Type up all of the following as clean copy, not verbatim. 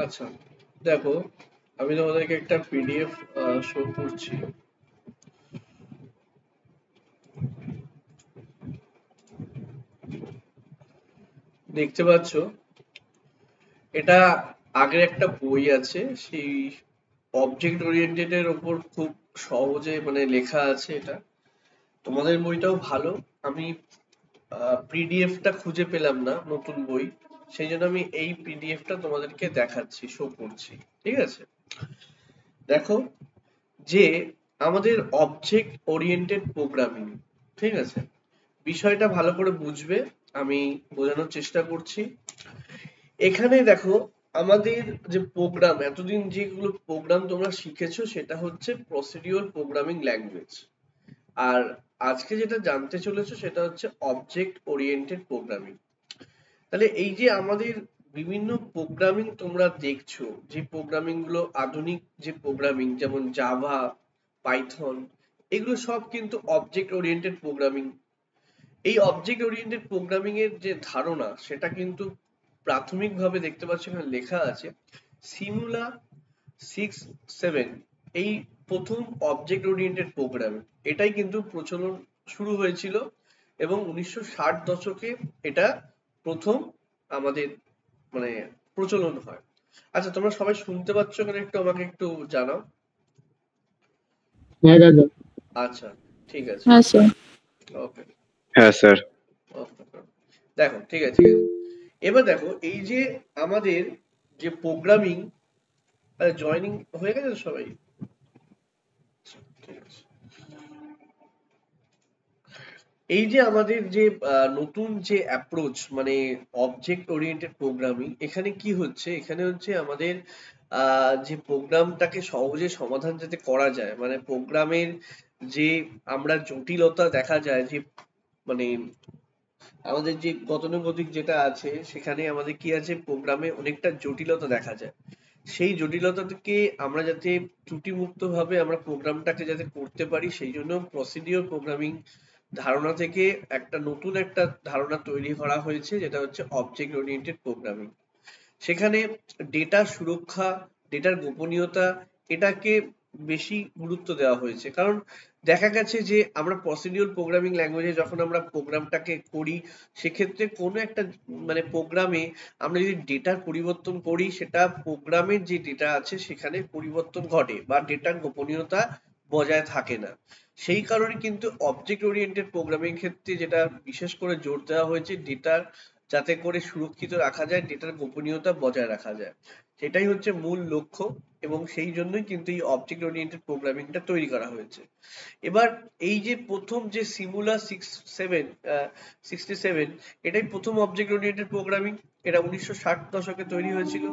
আচ্ছা, দেখো, আমি তোমাদেরকে একটা পিডিএফ শো করছি। দেখতে পাচ্ছ, এটা আগের একটা বই আছে, সেই অবজেক্ট ওরিয়েন্টেড এর ওপর খুব সহজে মানে লেখা আছে এটা। তোমাদের বইটাও ভালো। আমি পিডিএফটা খুঁজে পেলাম না, নতুন বই। সেই জন্য আমি এই পিডিএফটা তোমাদেরকে দেখাচ্ছি, শো করছি। ঠিক আছে, দেখো যে আমাদের অবজেক্ট ওরিয়েন্টেড প্রোগ্রামিং, ঠিক আছে, বিষয়টা ভালো করে বুঝবে। আমি বোঝানোর চেষ্টা করছি। এখানে দেখো, আমাদের যে প্রোগ্রাম, এতদিন যেগুলো প্রোগ্রাম তোমরা শিখেছো সেটা হচ্ছে প্রসিডিওর প্রোগ্রামিং ল্যাঙ্গুয়েজ। আর আজকে যেটা জানতে চলেছো সেটা হচ্ছে অবজেক্ট ওরিয়েন্টেড প্রোগ্রামিং। তাহলে এই যে আমাদের বিভিন্ন প্রোগ্রামিং তোমরা দেখছো, যে প্রোগ্রামিং গুলো আধুনিক, যে প্রোগ্রামিং যেমন জাভা, পাইথন, এগুলো সব কিন্তু অবজেক্ট ওরিয়েন্টেড প্রোগ্রামিং। এই অবজেক্ট ওরিয়েন্টেড প্রোগ্রামিং এর যে ধারণা, সেটা কিন্তু প্রাথমিকভাবে দেখতে পাচ্ছ এখানে লেখা আছে সিমুলা 6-7। এই প্রথম অবজেক্ট ওরিয়েন্টেড প্রোগ্রামিং, এটাই কিন্তু প্রচলন শুরু হয়েছিল এবং 1960 দশকে এটা প্রথম আমাদের মানে প্রচলন হয়। আচ্ছা, তোমরা সবাই শুনতে পাচ্ছ কিনা একটু আমাকে একটু জানাও। হ্যাঁ দাদা। আচ্ছা, ঠিক আছে, হ্যাঁ স্যার। ওকে, হ্যাঁ স্যার। ওকে। দেখো, ঠিক আছে, ঠিক আছে। এবার দেখো, এই যে আমাদের যে প্রোগ্রামিং, জয়েনিং হয়ে গেছে তো সবাই? ঠিক আছে। এই যে আমাদের যে নতুন যে অ্যাপ্রোচ, মানে অবজেক্ট ওরিয়েন্টেড প্রোগ্রামিং, এখানে কি হচ্ছে, এখানে হচ্ছে আমাদের যে প্রোগ্রামটাকে সহজে সমাধান যাতে করা যায়, মানে প্রোগ্রামের যে আমরা জটিলতা দেখা যায়, যে মানে আমাদের যে গতানুগতিক যেটা আছে, সেখানে আমাদের কি আছে, প্রোগ্রামে অনেকটা জটিলতা দেখা যায়। সেই জটিলতা থেকে আমরা যাতে ত্রুটিমুক্ত ভাবে আমরা প্রোগ্রামটাকে যাতে করতে পারি, সেই জন্য প্রসিডিওর প্রোগ্রামিং ধারণা থেকে একটা নতুন একটা ধারণা তৈরি করা হয়েছে, যেটা হচ্ছে অবজেক্ট ওরিয়েন্টেড প্রোগ্রামিং। সেখানে ডেটা সুরক্ষা, ডেটার গোপনীয়তা, এটাকে বেশি গুরুত্ব দেওয়া হয়েছে। কারণ দেখা গেছে যে আমরা প্রসিডিওর প্রোগ্রামিং ল্যাঙ্গুয়েজে যখন আমরা প্রোগ্রামটাকে করি, সেক্ষেত্রে কোনো একটা মানে প্রোগ্রামে আমরা যদি ডেটার পরিবর্তন করি, সেটা প্রোগ্রামের যে ডেটা আছে সেখানে পরিবর্তন ঘটে বা ডেটার গোপনীয়তা বজায় থাকে না। সেই কারণে কিন্তু অবজেক্ট ওরিয়েন্টেড প্রোগ্রামিং ক্ষেত্রে যেটা বিশেষ করে জোর দেওয়া হয়েছে, ডেটার যাতে করে সুরক্ষিত রাখা যায়, ডেটার গোপনীয়তা বজায় রাখা যায়, সেটাই হচ্ছে মূল লক্ষ্য। এবং সেই জন্যই কিন্তু এই অবজেক্ট ওরিয়েন্টেড প্রোগ্রামিংটা তৈরি করা হয়েছে। এবার এই যে প্রথম যে সিমুলা 67, এটাই প্রথম অবজেক্ট ওরিয়েন্টেড প্রোগ্রামিং। এটা 1960 দশকে তৈরি হয়েছিল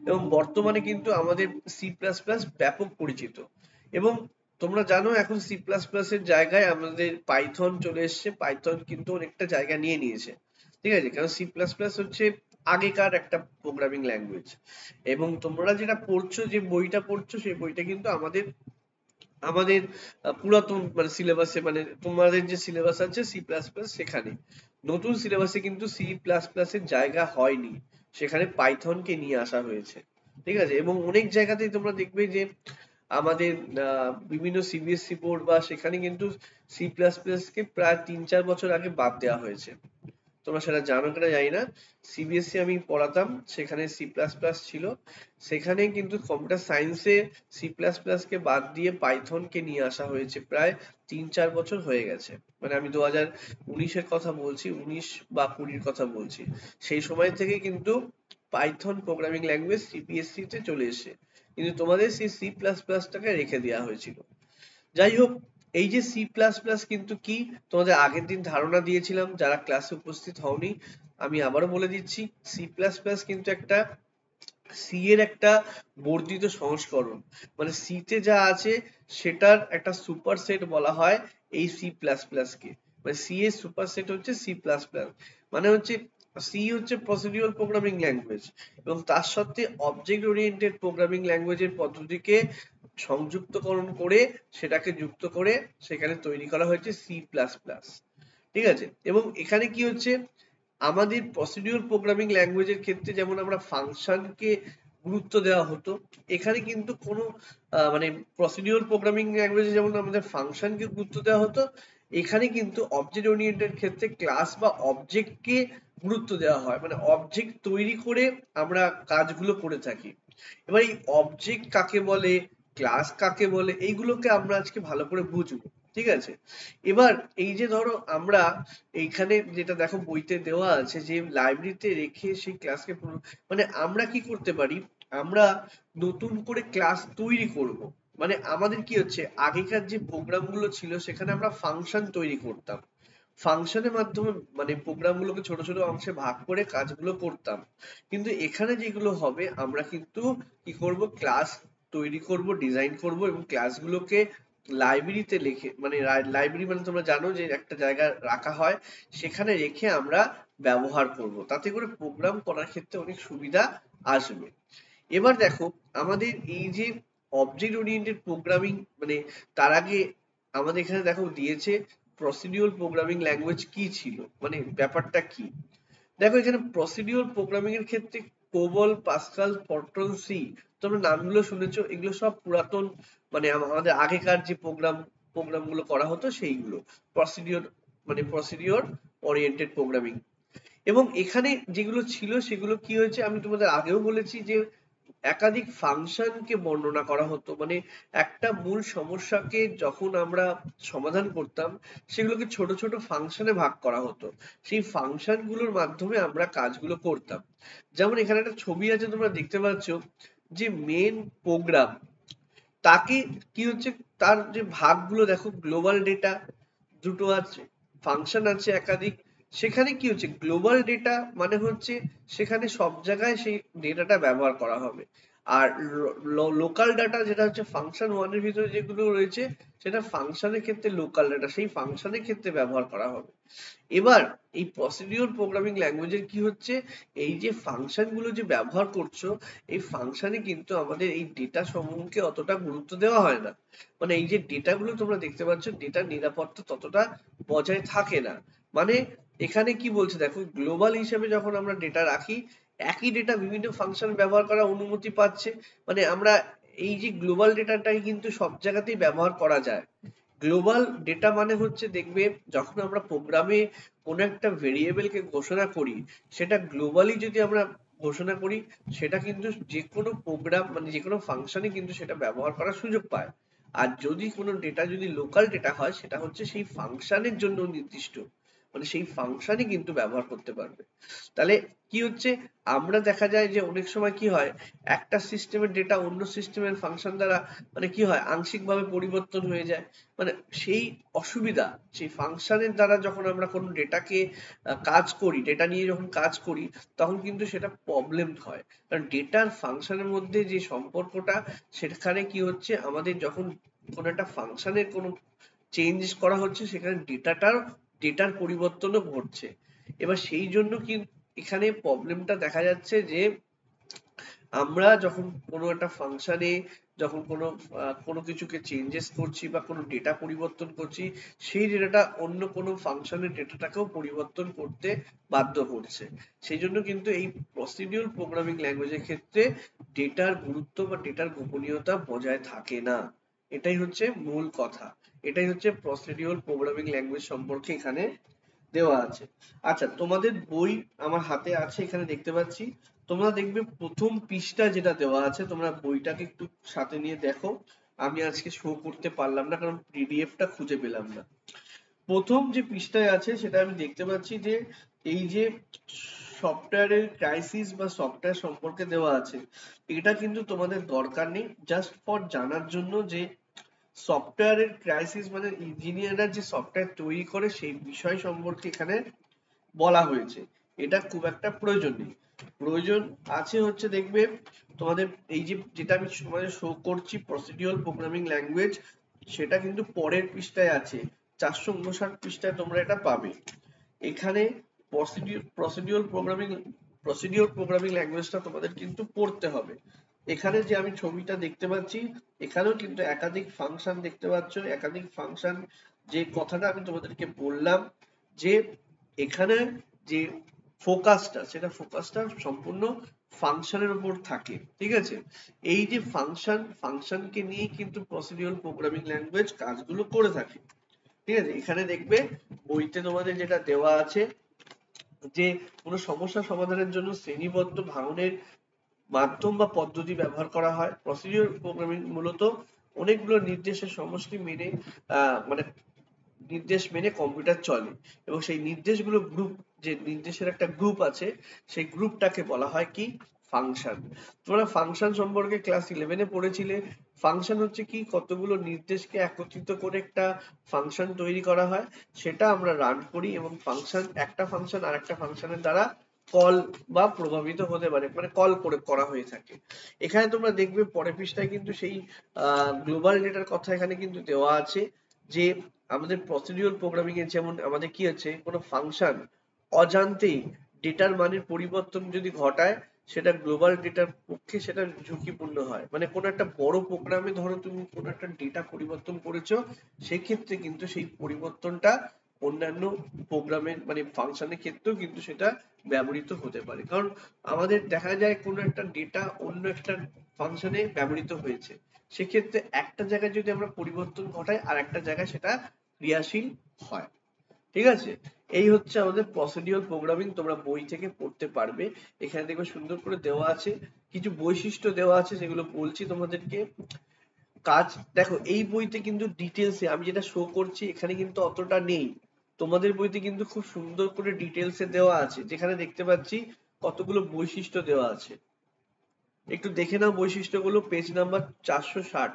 এবং বর্তমানে কিন্তু আমাদের সি প্লাস প্লাস ব্যাপক পরিচিত। এবং তোমরা জানো এখন সি প্লাস প্লাস এর জায়গায় আমাদের পাইথন চলে এসছে। পাইথন কিন্তু অনেকটা জায়গা নিয়ে নিয়েছে, ঠিক আছে, কারণ সি প্লাস প্লাস হচ্ছে আগেকার একটা প্রোগ্রামিং ল্যাঙ্গুয়েজ। এবং তোমরা যেটা পড়ছো, যে বইটা পড়ছো, সেই বইটা কিন্তু আমাদের আমাদের পুরাতন মানে সিলেবাসে, মানে তোমাদের যে সিলেবাস আছে সি প্লাস প্লাস, সেখানে নতুন সিলেবাসে কিন্তু সি প্লাস প্লাস এর জায়গা হয়নি, সেখানে পাইথনকে নিয়ে আসা হয়েছে। ঠিক আছে, এবং অনেক জায়গাতেই তোমরা দেখবে যে আমাদের বিভিন্ন সিবিএসসি বোর্ড বা সেখানে কিন্তু সি প্লাস প্লাস কে প্রায় 3-4 বছর আগে বাদ দেওয়া হয়েছে। তোমরা সেটা জানো কিনা জানি না। সিবিএসসি আমি পড়াতাম, সেখানে সি প্লাস প্লাস ছিল। সেখানে কিন্তু কম্পিউটার সায়েন্সে সি প্লাস প্লাস কে বাদ দিয়ে পাইথন কে নিয়ে আসা হয়েছে প্রায় 3-4 বছর হয়ে গেছে। মানে আমি 2019-এর কথা বলছি, 19 বা 20-র কথা বলছি। সেই সময় থেকে কিন্তু পাইথন প্রোগ্রামিং ল্যাঙ্গুয়েজ সিবিএসসি তে চলে এসেছে, কিন্তু তোমাদের সেই সি প্লাস প্লাসটাকে রেখে দেওয়া হয়েছিল। যাই হোক, এই যে সি প্লাস প্লাস কিন্তু কি, তোমাদের আগের দিন ধারণা দিয়েছিলাম, যারা ক্লাসে উপস্থিত হওনি আমি আবারও বলে দিচ্ছি, সি প্লাস প্লাস কিন্তু একটা সি এর একটা বর্ধিত সংস্করণ। মানে সি তে যা আছে সেটার একটা সুপারসেট বলা হয় এই সি প্লাস প্লাস কে। মানে সি এর সুপারসেট হচ্ছে সি প্লাস প্লাস। মানে হচ্ছে সি হচ্ছে প্রসিডিউরাল প্রোগ্রামিং ল্যাঙ্গুয়েজ, এবং তার সাথে অবজেক্ট ওরিয়েন্টেড প্রোগ্রামিং ল্যাঙ্গুয়েজের পদ্ধতিকে সংযুক্তকরণ করে, সেটাকে যুক্ত করে সেখানে তৈরি করা হয়েছে সি প্লাস প্লাস। ঠিক আছে, এবং এখানে কি হচ্ছে, আমাদের প্রসিডিউর প্রোগ্রামিং ল্যাঙ্গুয়েজের ক্ষেত্রে যেমন আমরা ফাংশনকে গুরুত্ব দেওয়া হতো। এখানে কিন্তু কোনো মানে প্রসিডিউর প্রোগ্রামিং ল্যাঙ্গুয়েজে যেমন আমাদের ফাংশনকে গুরুত্ব দেওয়া হতো, এখানে কিন্তু অবজেক্ট ওরিয়েন্টেড ক্ষেত্রে ক্লাস বা অবজেক্টকে গুরুত্ব দেওয়া হয়, মানে অবজেক্ট তৈরি করে আমরা কাজগুলো করে থাকি। এবার এই অবজেক্ট কাকে বলে, ক্লাস কাকে বলে, এইগুলোকে আমরা আজকে ভালো করে বুঝবো। ঠিক আছে, এবার এই যে ধরো আমরা এইখানে যেটা দেখো বইতে দেওয়া আছে যে লাইব্রেরিতে রেখে সেই ক্লাসকে মানে আমরা কি করতে পারি, আমরা নতুন করে ক্লাস তৈরি করব। মানে আমাদের কি হচ্ছে, আগেকার যে প্রোগ্রাম গুলো ছিল সেখানে আমরা ফাংশন তৈরি করতাম, ফাংশনের মাধ্যমে মানে প্রোগ্রাম গুলোকে ছোট ছোট অংশে ভাগ করে কাজগুলো করতাম। কিন্তু এখানে যেগুলো হবে আমরা কিন্তু কি করব, ক্লাস তৈরি করব, ডিজাইন করব এবং ক্লাসগুলোকে লাইব্রেরিতে লিখে, মানে লাইব্রেরি মানে তোমরা জানো যে একটা জায়গায় রাখা হয়, সেখানে রেখে আমরা ব্যবহার করব, তাতে করে প্রোগ্রাম করার ক্ষেত্রে অনেক সুবিধা আসবে। এবার দেখো আমাদের এই যে অবজেক্ট ওরিয়েন্টেড প্রোগ্রামিং, মানে তার আগে আমাদের এখানে দেখো দিয়েছে প্রসিডিউর প্রোগ্রামিং ল্যাঙ্গুয়েজ কি ছিল, মানে ব্যাপারটা কি। দেখো এখানে প্রসিডিউর প্রোগ্রামিং এর ক্ষেত্রে কোবল, পাস্কাল, ফরট্রান, সি, তোমরা নামগুলো শুনেছো, এগুলো সব পুরাতন, মানে আমাদের আগেকার যে প্রোগ্রাম গুলো করা হতো সেইগুলো প্রসিডিউর, মানে প্রসিডিউর ওরিয়েন্টেড প্রোগ্রামিং। এবং এখানে যেগুলো ছিল সেগুলো কি হয়েছে, আমি তোমাদের আগেও বলেছি যে একাধিক ফাংশনকে বর্ণনা করা হতো, মানে একটা মূল সমস্যাকে যখন আমরা সমাধান করতাম সেগুলোকে ছোট ছোট ফাংশনে ভাগ করা হতো, সেই ফাংশন গুলোর মাধ্যমে আমরা কাজগুলো করতাম। যেমন এখানে একটা ছবি আছে তোমরা দেখতে পাচ্ছ, যে মেন প্রোগ্রাম তাকে কি হচ্ছে, তার যে ভাগগুলো দেখো, গ্লোবাল ডেটা দুটো আছে, ফাংশন আছে একাধিক, সেখানে কি হচ্ছে গ্লোবাল ডেটা মানে হচ্ছে সেখানে সব জায়গায় সেই ডেটাটা ব্যবহার করা হবে। আর লোকাল ডাটা যেটা হচ্ছে ফাংশন ওয়ানের ভিতরে যেগুলো রয়েছে সেটা ফাংশনের ক্ষেত্রে লোকাল ডাটা, সেই ফাংশনের ক্ষেত্রে ব্যবহার করা হবে। এবার এই প্রসিডিউর প্রোগ্রামিং ল্যাঙ্গুয়েজের কি হচ্ছে, এই যে ফাংশন গুলো যে ব্যবহার করছো, এই ফাংশনে কিন্তু আমাদের এই ডেটা সমূহকে অতটা গুরুত্ব দেওয়া হয় না, মানে এই যে ডেটা গুলো তোমরা দেখতে পাচ্ছ, ডেটার নিরাপত্তা ততটা বজায় থাকে না। মানে এখানে কি বলছে দেখো, গ্লোবাল হিসেবে যখন আমরা ডেটা রাখি, একই ডেটা বিভিন্ন ফাংশন ব্যবহার করার অনুমতি পাচ্ছে, মানে আমরা এই যে গ্লোবাল ডেটাটাই কিন্তু সব জায়গাতেই ব্যবহার করা যায়। গ্লোবাল ডেটা মানে হচ্ছে দেখবে যখন আমরা প্রোগ্রামে কোনো একটা ভেরিয়েবলকে ঘোষণা করি, সেটা গ্লোবালি যদি আমরা ঘোষণা করি, সেটা কিন্তু যে কোনো প্রোগ্রাম মানে যে কোনো ফাংশনে কিন্তু সেটা ব্যবহার করার সুযোগ পায়। আর যদি কোনো ডেটা যদি লোকাল ডেটা হয়, সেটা হচ্ছে সেই ফাংশনের জন্য নির্দিষ্ট, মানে সেই ফাংশনই কিন্তু ব্যবহার করতে পারবে। তাহলে কি হচ্ছে, আমরা দেখা যায় যে অনেক সময় কি হয়, একটা সিস্টেমের ডেটা অন্য সিস্টেমের ফাংশন দ্বারা মানে কি হয় আংশিকভাবে পরিবর্তন হয়ে যায়, মানে সেই অসুবিধা, সেই ফাংশনের দ্বারা যখন আমরা কোনো ডেটাকে কাজ করি, ডেটা নিয়ে যখন কাজ করি, তখন কিন্তু সেটা প্রবলেম হয়। কারণ ডেটার ফাংশনের মধ্যে যে সম্পর্কটা, সেখানে কি হচ্ছে আমাদের যখন কোনো একটা ফাংশনের কোনো চেঞ্জ করা হচ্ছে, সেখানে ডেটার পরিবর্তনও ঘটছে। এবার সেই জন্য কি এখানে প্রবলেমটা দেখা যাচ্ছে যে আমরা যখন কোনো একটা ফাংশনে যখন কোনো কিছুকে চেঞ্জেস করছি বা কোনো ডেটা পরিবর্তন করছি, সেই ডেটাটা অন্য কোনো ফাংশনের ডেটাটাকেও পরিবর্তন করতে বাধ্য করছে। সেই জন্য কিন্তু এই প্রসিডিউর প্রোগ্রামিং ল্যাঙ্গুয়েজের ক্ষেত্রে ডেটার গুরুত্ব বা ডেটার গোপনীয়তা বজায় থাকে না। এটাই হচ্ছে মূল কথা, এটাই হচ্ছে প্রসিডিউর প্রোগ্রামিং ল্যাঙ্গুয়েজ সম্পর্কে এখানে দেওয়া আছে। আচ্ছা, তোমাদের বই আমার হাতে আছে, এখানে দেখতে পাচ্ছি। তোমরা দেখবে প্রথম পৃষ্ঠা যেটা দেওয়া আছে, তোমরা বইটাকে একটু সাথে নিয়ে দেখো। আমি আজকে শো করতে পারলাম না কারণ পিডিএফটা খুঁজে পেলাম না। প্রথম যে পৃষ্ঠায় আছে সেটা আমি দেখতে পাচ্ছি যে এই যে সফটওয়্যারের ক্রাইসিস বা সফটওয়্যার সম্পর্কে দেওয়া আছে, এটা কিন্তু তোমাদের দরকার নেই, জাস্ট ফর জানার জন্য যে সফটওয়্যারের ক্রাইসিস মানে ইঞ্জিনিয়াররা যে সফটওয়্যার তৈরি করে সেই বিষয় সম্পর্কে এখানে বলা হয়েছে। এটা খুব একটা প্রয়োজন নেই। প্রয়োজন আছে হচ্ছে দেখবে তোমাদের এই যে যেটা আমি তোমাদের শো করছি প্রসিডিউর প্রোগ্রামিং ল্যাঙ্গুয়েজ, সেটা কিন্তু পরের পৃষ্ঠায় আছে, 459 পৃষ্ঠায় তোমরা এটা পাবে। এখানে প্রসিডিউর প্রোগ্রামিং ল্যাঙ্গুয়েজটা তোমাদের কিন্তু পড়তে হবে। এখানে যে আমি ছবিটা দেখতে পাচ্ছি, এখানেও কিন্তু একাধিক ফাংশন দেখতে পাচ্ছ, একাধিক ফাংশন, যে কথাটা আমি তোমাদেরকে বললাম যে এখানে যে ফোকাসটা, সেটা ফোকাসটা সম্পূর্ণ ফাংশনের উপর থাকে, ঠিক আছে? এই যে ফাংশনকে নিয়ে কিন্তু প্রসিডিউরাল প্রোগ্রামিং ল্যাঙ্গুয়েজ কাজগুলো করে থাকে, ঠিক আছে? এখানে দেখবে বইতে তোমাদের যেটা দেওয়া আছে যে কোনো সমস্যা সমাধানের জন্য শ্রেণীবদ্ধ ভাঙনের মাধ্যম বা পদ্ধতি ব্যবহার করা হয়। প্রসিডিউরাল প্রোগ্রামিং মূলত অনেকগুলো নির্দেশের সমষ্টি মেনে মানে নির্দেশ মেনে কম্পিউটার চলে এবং সেই নির্দেশগুলো গ্রুপ, যে নির্দেশের একটা গ্রুপ আছে সেই গ্রুপটাকে বলা হয় কি ফাংশন। তোমরা ফাংশন সম্পর্কে ক্লাস 11-এ পড়েছিলে। ফাংশন হচ্ছে কি, কতগুলো নির্দেশকে একত্রিত করে একটা ফাংশন তৈরি করা হয়, সেটা আমরা রান করি এবং একটা ফাংশন আর একটা ফাংশনের দ্বারা কল বা প্রভাবিত হতে পারে, মানে কল করে করা হয়ে থাকে। এখানে তোমরা দেখবে পরের পৃষ্ঠায় কিন্তু সেই গ্লোবাল ডেটার কথা এখানে কিন্তু দেওয়া আছে যে আমাদের প্রসিডিউরাল প্রোগ্রামিং এ যেমন আমাদের কি আছে, কোনো ফাংশন অজান্তেই ডেটার মানের পরিবর্তন যদি ঘটায় সেটা গ্লোবাল ডেটার পক্ষে সেটা ঝুঁকিপূর্ণ হয়। মানে কোনো একটা বড় প্রোগ্রামে ধরো তুমি কোনো একটা ডেটা পরিবর্তন করেছো, সেক্ষেত্রে কিন্তু সেই পরিবর্তনটা অন্যান্য প্রোগ্রামের মানে ফাংশনের ক্ষেত্রেও কিন্তু সেটা ব্যবহৃত হতে পারে। কারণ আমাদের দেখা যায় কোনো একটা ডেটা অন্য একটা ফাংশনে ব্যবহৃত হয়েছে, সেক্ষেত্রে একটা জায়গায় যদি আমরা পরিবর্তন ঘটাই আর একটা জায়গায় সেটা ক্রিয়াশীল হয়, ঠিক আছে? এই হচ্ছে আমাদের প্রসিডিউরাল প্রোগ্রামিং, তোমরা বই থেকে পড়তে পারবে। এখানে দেখবে সুন্দর করে দেওয়া আছে, কিছু বৈশিষ্ট্য দেওয়া আছে যেগুলো বলছি তোমাদেরকে। কাজ দেখো এই বইতে কিন্তু ডিটেলসে আমি যেটা শো করছি এখানে কিন্তু অতটা নেই, তোমাদের বইতে কিন্তু খুব সুন্দর করে ডিটেলসে দেওয়া আছে, যেখানে দেখতে পাচ্ছি কতগুলো বৈশিষ্ট্য দেওয়া আছে। একটু দেখে নাও বৈশিষ্ট্যগুলো, পেজ নাম্বার 460।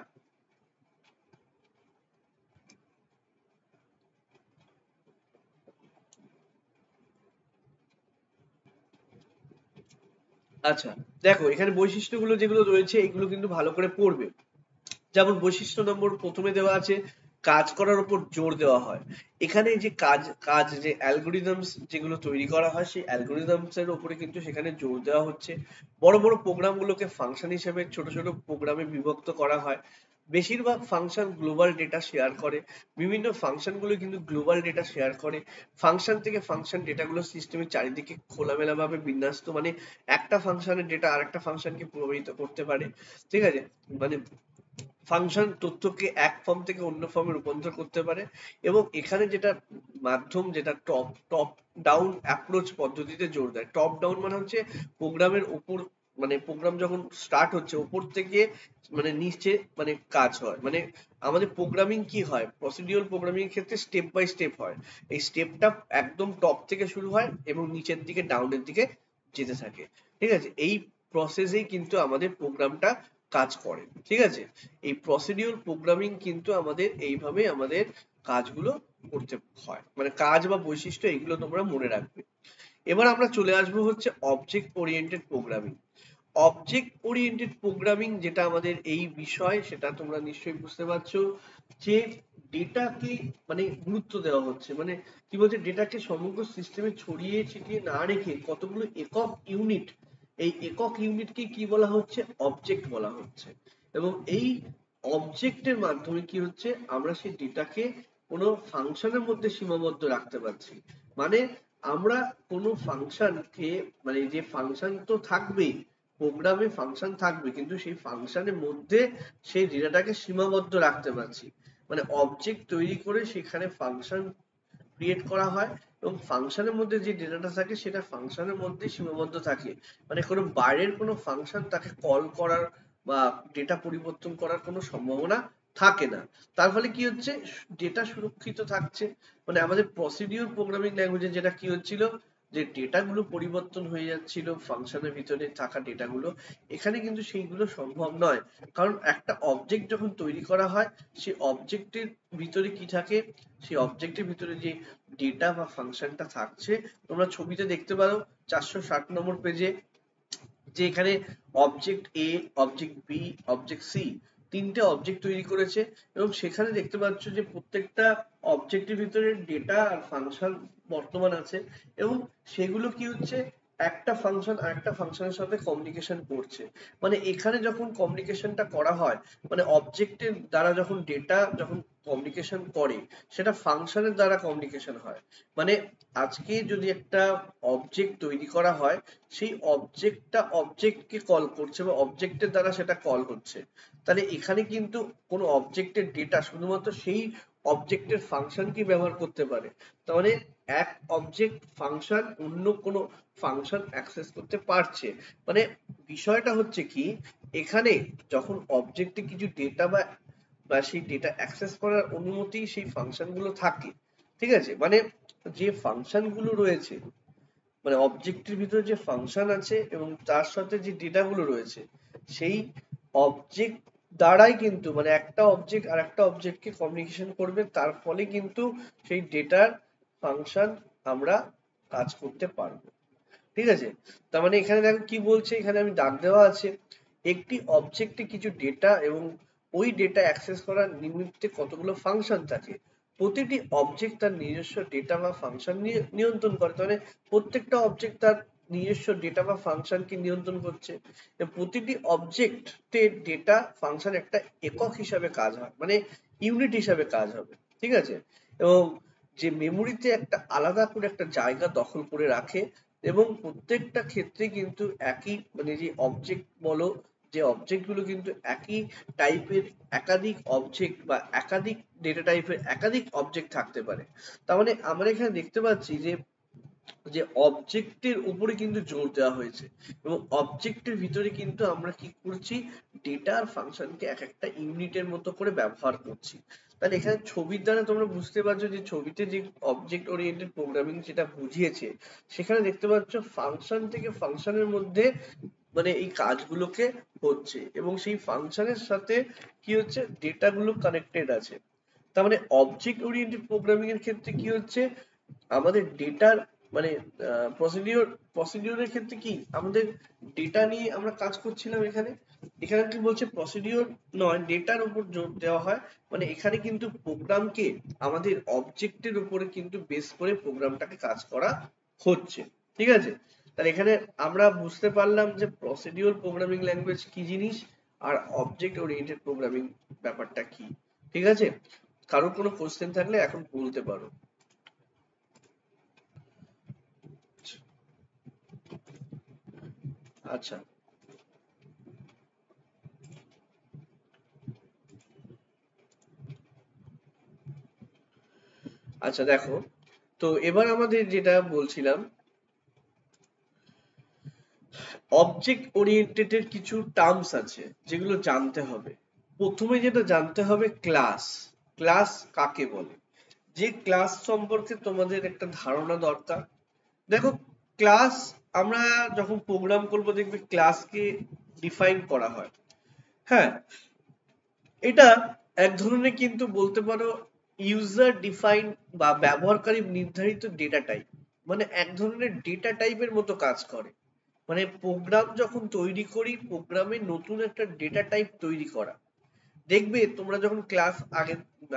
আচ্ছা, দেখো এখানে বৈশিষ্ট্যগুলো যেগুলো রয়েছে এগুলো কিন্তু ভালো করে পড়বে। যেমন বৈশিষ্ট্য নম্বর প্রথমে দেওয়া আছে কাজ করার উপর জোর দেওয়া হয়। এখানে যে কাজ যে অ্যালগোরিদমস যেগুলো তৈরি করা হয় সেই অ্যালগোরিদমস এর উপরে কিন্তু সেখানে জোর দেওয়া হচ্ছে। বড় বড় প্রোগ্রামগুলোকে ফাংশন হিসেবে ছোট ছোট প্রোগ্রামে বিভক্ত করা হয়। বেশিরভাগ ফাংশন গ্লোবাল ডেটা শেয়ার করে, বিভিন্ন ফাংশনগুলো কিন্তু গ্লোবাল ডেটা শেয়ার করে। ফাংশন থেকে ফাংশন ডেটাগুলো সিস্টেমের চারিদিকে খোলামেলা ভাবে বিন্যস্ত, মানে একটা ফাংশনের ডেটা আরেকটা ফাংশনকে প্রভাবিত করতে পারে, ঠিক আছে? মানে ফাংশন তথ্যকে এক ফর্ম থেকে অন্য ফর্মে রূপান্তর করতে পারে। এবং এখানে যেটা মাধ্যম, যেটা টপ ডাউন অ্যাপ্রোচ পদ্ধতিতে জোর দেয়। টপ ডাউন মানে হচ্ছে প্রোগ্রামের উপর, মানে প্রোগ্রাম যখন স্টার্ট হচ্ছে উপর থেকে মানে নিচে মানে কাজ হয়। মানে আমাদের প্রোগ্রামিং কি হয়, প্রসিডিউরাল প্রোগ্রামিং এর ক্ষেত্রে স্টেপ বাই স্টেপ হয়। এই স্টেপটা একদম টপ থেকে শুরু হয় এবং নিচের দিকে ডাউনের দিকে যেতে থাকে, ঠিক আছে? এই প্রসেসেই কিন্তু আমাদের প্রোগ্রামটা কাজ করে, ঠিক আছে? এই প্রসিডিউরাল প্রোগ্রামিং কিন্তু আমাদের এইভাবে আমাদের কাজগুলো করতে হয়, মানে কাজ বা বৈশিষ্ট্য এগুলো তোমরা মনে রাখবে। এবার আমরা চলে আসবো হচ্ছে object oriented programming. Object oriented programming যেটা আমাদের এই বিষয়, সেটা তোমরা নিশ্চয়ই বুঝতে পারছো যে ডেটাকে মানে গুরুত্ব দেওয়া হচ্ছে, মানে কি বলছে, ডেটাকে সমগ্র সিস্টেমে ছড়িয়ে ছিটিয়ে না রেখে কতগুলো একক ইউনিট, এই একক ইউনিটকে কি বলা হচ্ছে, অবজেক্ট বলা হচ্ছে। এবং এই অবজেক্টের মাধ্যমে কি হচ্ছে, আমরা সেই ডেটাকে কোনো ফাংশনের মধ্যে সীমাবদ্ধ রাখতে পারছি। মানে আমরা কোনো ফাংশনকে, মানে যে ফাংশন তো থাকবেই, প্রোগ্রামে ফাংশন থাকবে, কিন্তু সেই ফাংশনের মধ্যে সেই ডেটাটাকে সীমাবদ্ধ রাখতে পারছি। মানে অবজেক্ট তৈরি করে সেখানে ফাংশন ক্রিয়েট করা হয় এবং ফাংশনের মধ্যে যে ডেটাটা থাকে সেটা ফাংশনের মধ্যে সীমাবদ্ধ থাকে। মানে কোনো বাইরের কোনো ফাংশন তাকে কল করার বা ডেটা পরিবর্তন করার কোনো সম্ভাবনা থাকে না। তার ফলে কি হচ্ছে, ডেটা সুরক্ষিত থাকছে। মানে আমাদের প্রসিডিউর প্রোগ্রামিং ল্যাঙ্গুয়েজে যেটা কি হচ্ছিল, যে ডেটাগুলো পরিবর্তন হয়ে যাচ্ছিল ফাংশনের ভিতরে থাকা ডেটাগুলো, এখানে কিন্তু সেইগুলো সম্ভব নয়। কারণ একটা অবজেক্ট যখন তৈরি করা হয় সেই অবজেক্টের ভিতরে কি থাকে, সেই অবজেক্টের ভিতরে যে ডেটা বা ফাংশনটা থাকছে, তোমরা ছবিতে দেখতে পারো 460 নম্বর পেজে, যে এখানে object a, object B, object C, তিনটে অবজেক্ট তৈরি করেছে এবং সেখানে দেখতে পাচ্ছ যে প্রত্যেকটা অবজেক্টের ভিতরে ডেটা আর ফাংশন বর্তমান আছে এবং সেগুলো কি হচ্ছে, একটা ফাংশন আরেকটা ফাংশনের সাথে কমিউনিকেশন করছে। মানে এখানে যখন কমিউনিকেশনটা করা হয়, মানে অবজেক্টের দ্বারা যখন ডেটা যখন কমিউনিকেশন করে, সেটা ফাংশনের দ্বারা কমিউনিকেশন হয়। মানে আজকে যদি একটা অবজেক্ট তৈরি করা হয়, সেই অবজেক্টটা অবজেক্টকে কল করছে বা অবজেক্টের দ্বারা সেটা কল হচ্ছে, তাহলে এখানে কিন্তু কোনো অবজেক্টের ডেটা শুধুমাত্র সেই অবজেক্টের ফাংশনকে ব্যবহার করতে পারে। তাহলে এক অবজেক্ট ফাংশন অন্য কোনো ফাংশন অ্যাক্সেস করতে পারছে। মানে বিষয়টা হচ্ছে কি, এখানে যখন অবজেক্টে কিছু ডেটা বা সেই ডেটা অ্যাক্সেস করার অনুমতি সেই ফাংশন গুলো থাকে, ঠিক আছে? মানে যে ফাংশন গুলো রয়েছে, মানে অবজেক্টের ভিতরে যে ফাংশন আছে এবং তার সাথে যে ডেটা গুলো রয়েছে, সেই অবজেক্ট দ্বারাই কিন্তু, মানে একটা অবজেক্ট আর একটা অবজেক্টকে কমিউনিকেশন করবে, তার ফলে কিন্তু সেই ডেটার ফাংশন আমরা কাজ করতে পারবো। ঠিক আছে? তার মানে এখানে দেখো কি বলছে, এখানে আমি দাগ দেওয়া আছে, একটি অবজেক্টে কিছু ডেটা এবং ওই ডেটা অ্যাক্সেস করার নিমিত্তে কতগুলো ফাংশন থাকে। প্রতিটি অবজেক্ট তার নিজস্ব ডেটা বা ফাংশন নিয়ন্ত্রণ করে। তার মানে প্রত্যেকটা অবজেক্ট তার নিজস্ব ডেটা বা ফাংশনকে নিয়ন্ত্রণ করছে। প্রতিটি অবজেক্টের ডেটা ফাংশন একটা একক হিসাবে কাজ হয়, মানে ইউনিট হিসাবে কাজ হবে। ঠিক আছে? এবং যে মেমোরিতে একটা আলাদা করে একটা জায়গা দখল করে রাখে, এবং প্রত্যেকটা ক্ষেত্রে কিন্তু একই, মানে যে অবজেক্ট বলো, যে অবজেক্ট গুলো কিন্তু একই টাইপের একাধিক অবজেক্ট বা একাধিক ডেটা টাইপের একাধিক অবজেক্ট থাকতে পারে। তার মানে আমরা এখানে দেখতে পাচ্ছি যে যে অবজেক্টের উপরে কিন্তু জোর দেওয়া হয়েছে, এবং অবজেক্টের ভিতরে কিন্তু আমরা কি করছি, ডেটা আর ফাংশনকে এক একটা ইউনিটের মতো করে ব্যবহার করছি। তাহলে এখানে ছবির দ্বারা তোমরা বুঝতে পারছো যে ছবিতে যে অবজেক্ট ওরিয়েন্টেড প্রোগ্রামিং যেটা বুঝিয়েছে, সেখানে দেখতে পাচ্ছ ফাংশন থেকে ফাংশনের মধ্যে মানে এই কাজগুলোকে হচ্ছে, এবং সেই ফাংশনের সাথে কি হচ্ছে, ডেটা গুলো কানেক্টেড আছে। তার মানে অবজেক্ট ওরিয়েন্টেড প্রোগ্রামিং এর ক্ষেত্রে কি হচ্ছে, আমাদের ডেটার মানে প্রসিডিওরের ক্ষেত্রে কি আমাদের ডেটা নিয়ে আমরা কাজ করছিলাম। এখানে এখানে কি বলছে, প্রসিডিওর নয়, ডেটার উপর জোর দেওয়া হয়। মানে এখানে কিন্তু প্রোগ্রামকে আমাদের অবজেক্টের উপরে কিন্তু বেস করে প্রোগ্রামটাকে কাজ করা হচ্ছে। ঠিক আছে? তাহলে এখানে আমরা বুঝতে পারলাম যে প্রসিডিওর প্রোগ্রামিং ল্যাঙ্গুয়েজ কি জিনিস, আর অবজেক্ট ওরিয়েন্টেড প্রোগ্রামিং ব্যাপারটা কি। ঠিক আছে? কারোর কোনো কোশ্চেন থাকলে এখন বলতে পারো। আচ্ছা আচ্ছা, দেখো, তো এবার আমাদের যেটা বলছিলাম, অবজেক্ট ওরিয়েন্টেড এর কিছু টার্মস আছে যেগুলো জানতে হবে। প্রথমে যেটা জানতে হবে, ক্লাস। ক্লাস কাকে বলে, যে ক্লাস সম্পর্কে তোমাদের একটা ধারণা দরকার। দেখো, ক্লাস আমরা যখন প্রোগ্রাম করব দেখবে ক্লাসকে ডিফাইন করা হয়। হ্যাঁ, এটা এক ধরনের কিন্তু বলতে পারো ইউজার ডিফাইন বা ব্যবহারকারী নির্ধারিত ডেটা টাইপ, মানে এক ধরনের ডেটা টাইপের মতো কাজ করে। মানে প্রোগ্রাম যখন তৈরি করি, প্রোগ্রামে নতুন একটা ডেটা টাইপ তৈরি করা। দেখবে তোমরা যখন ক্লাস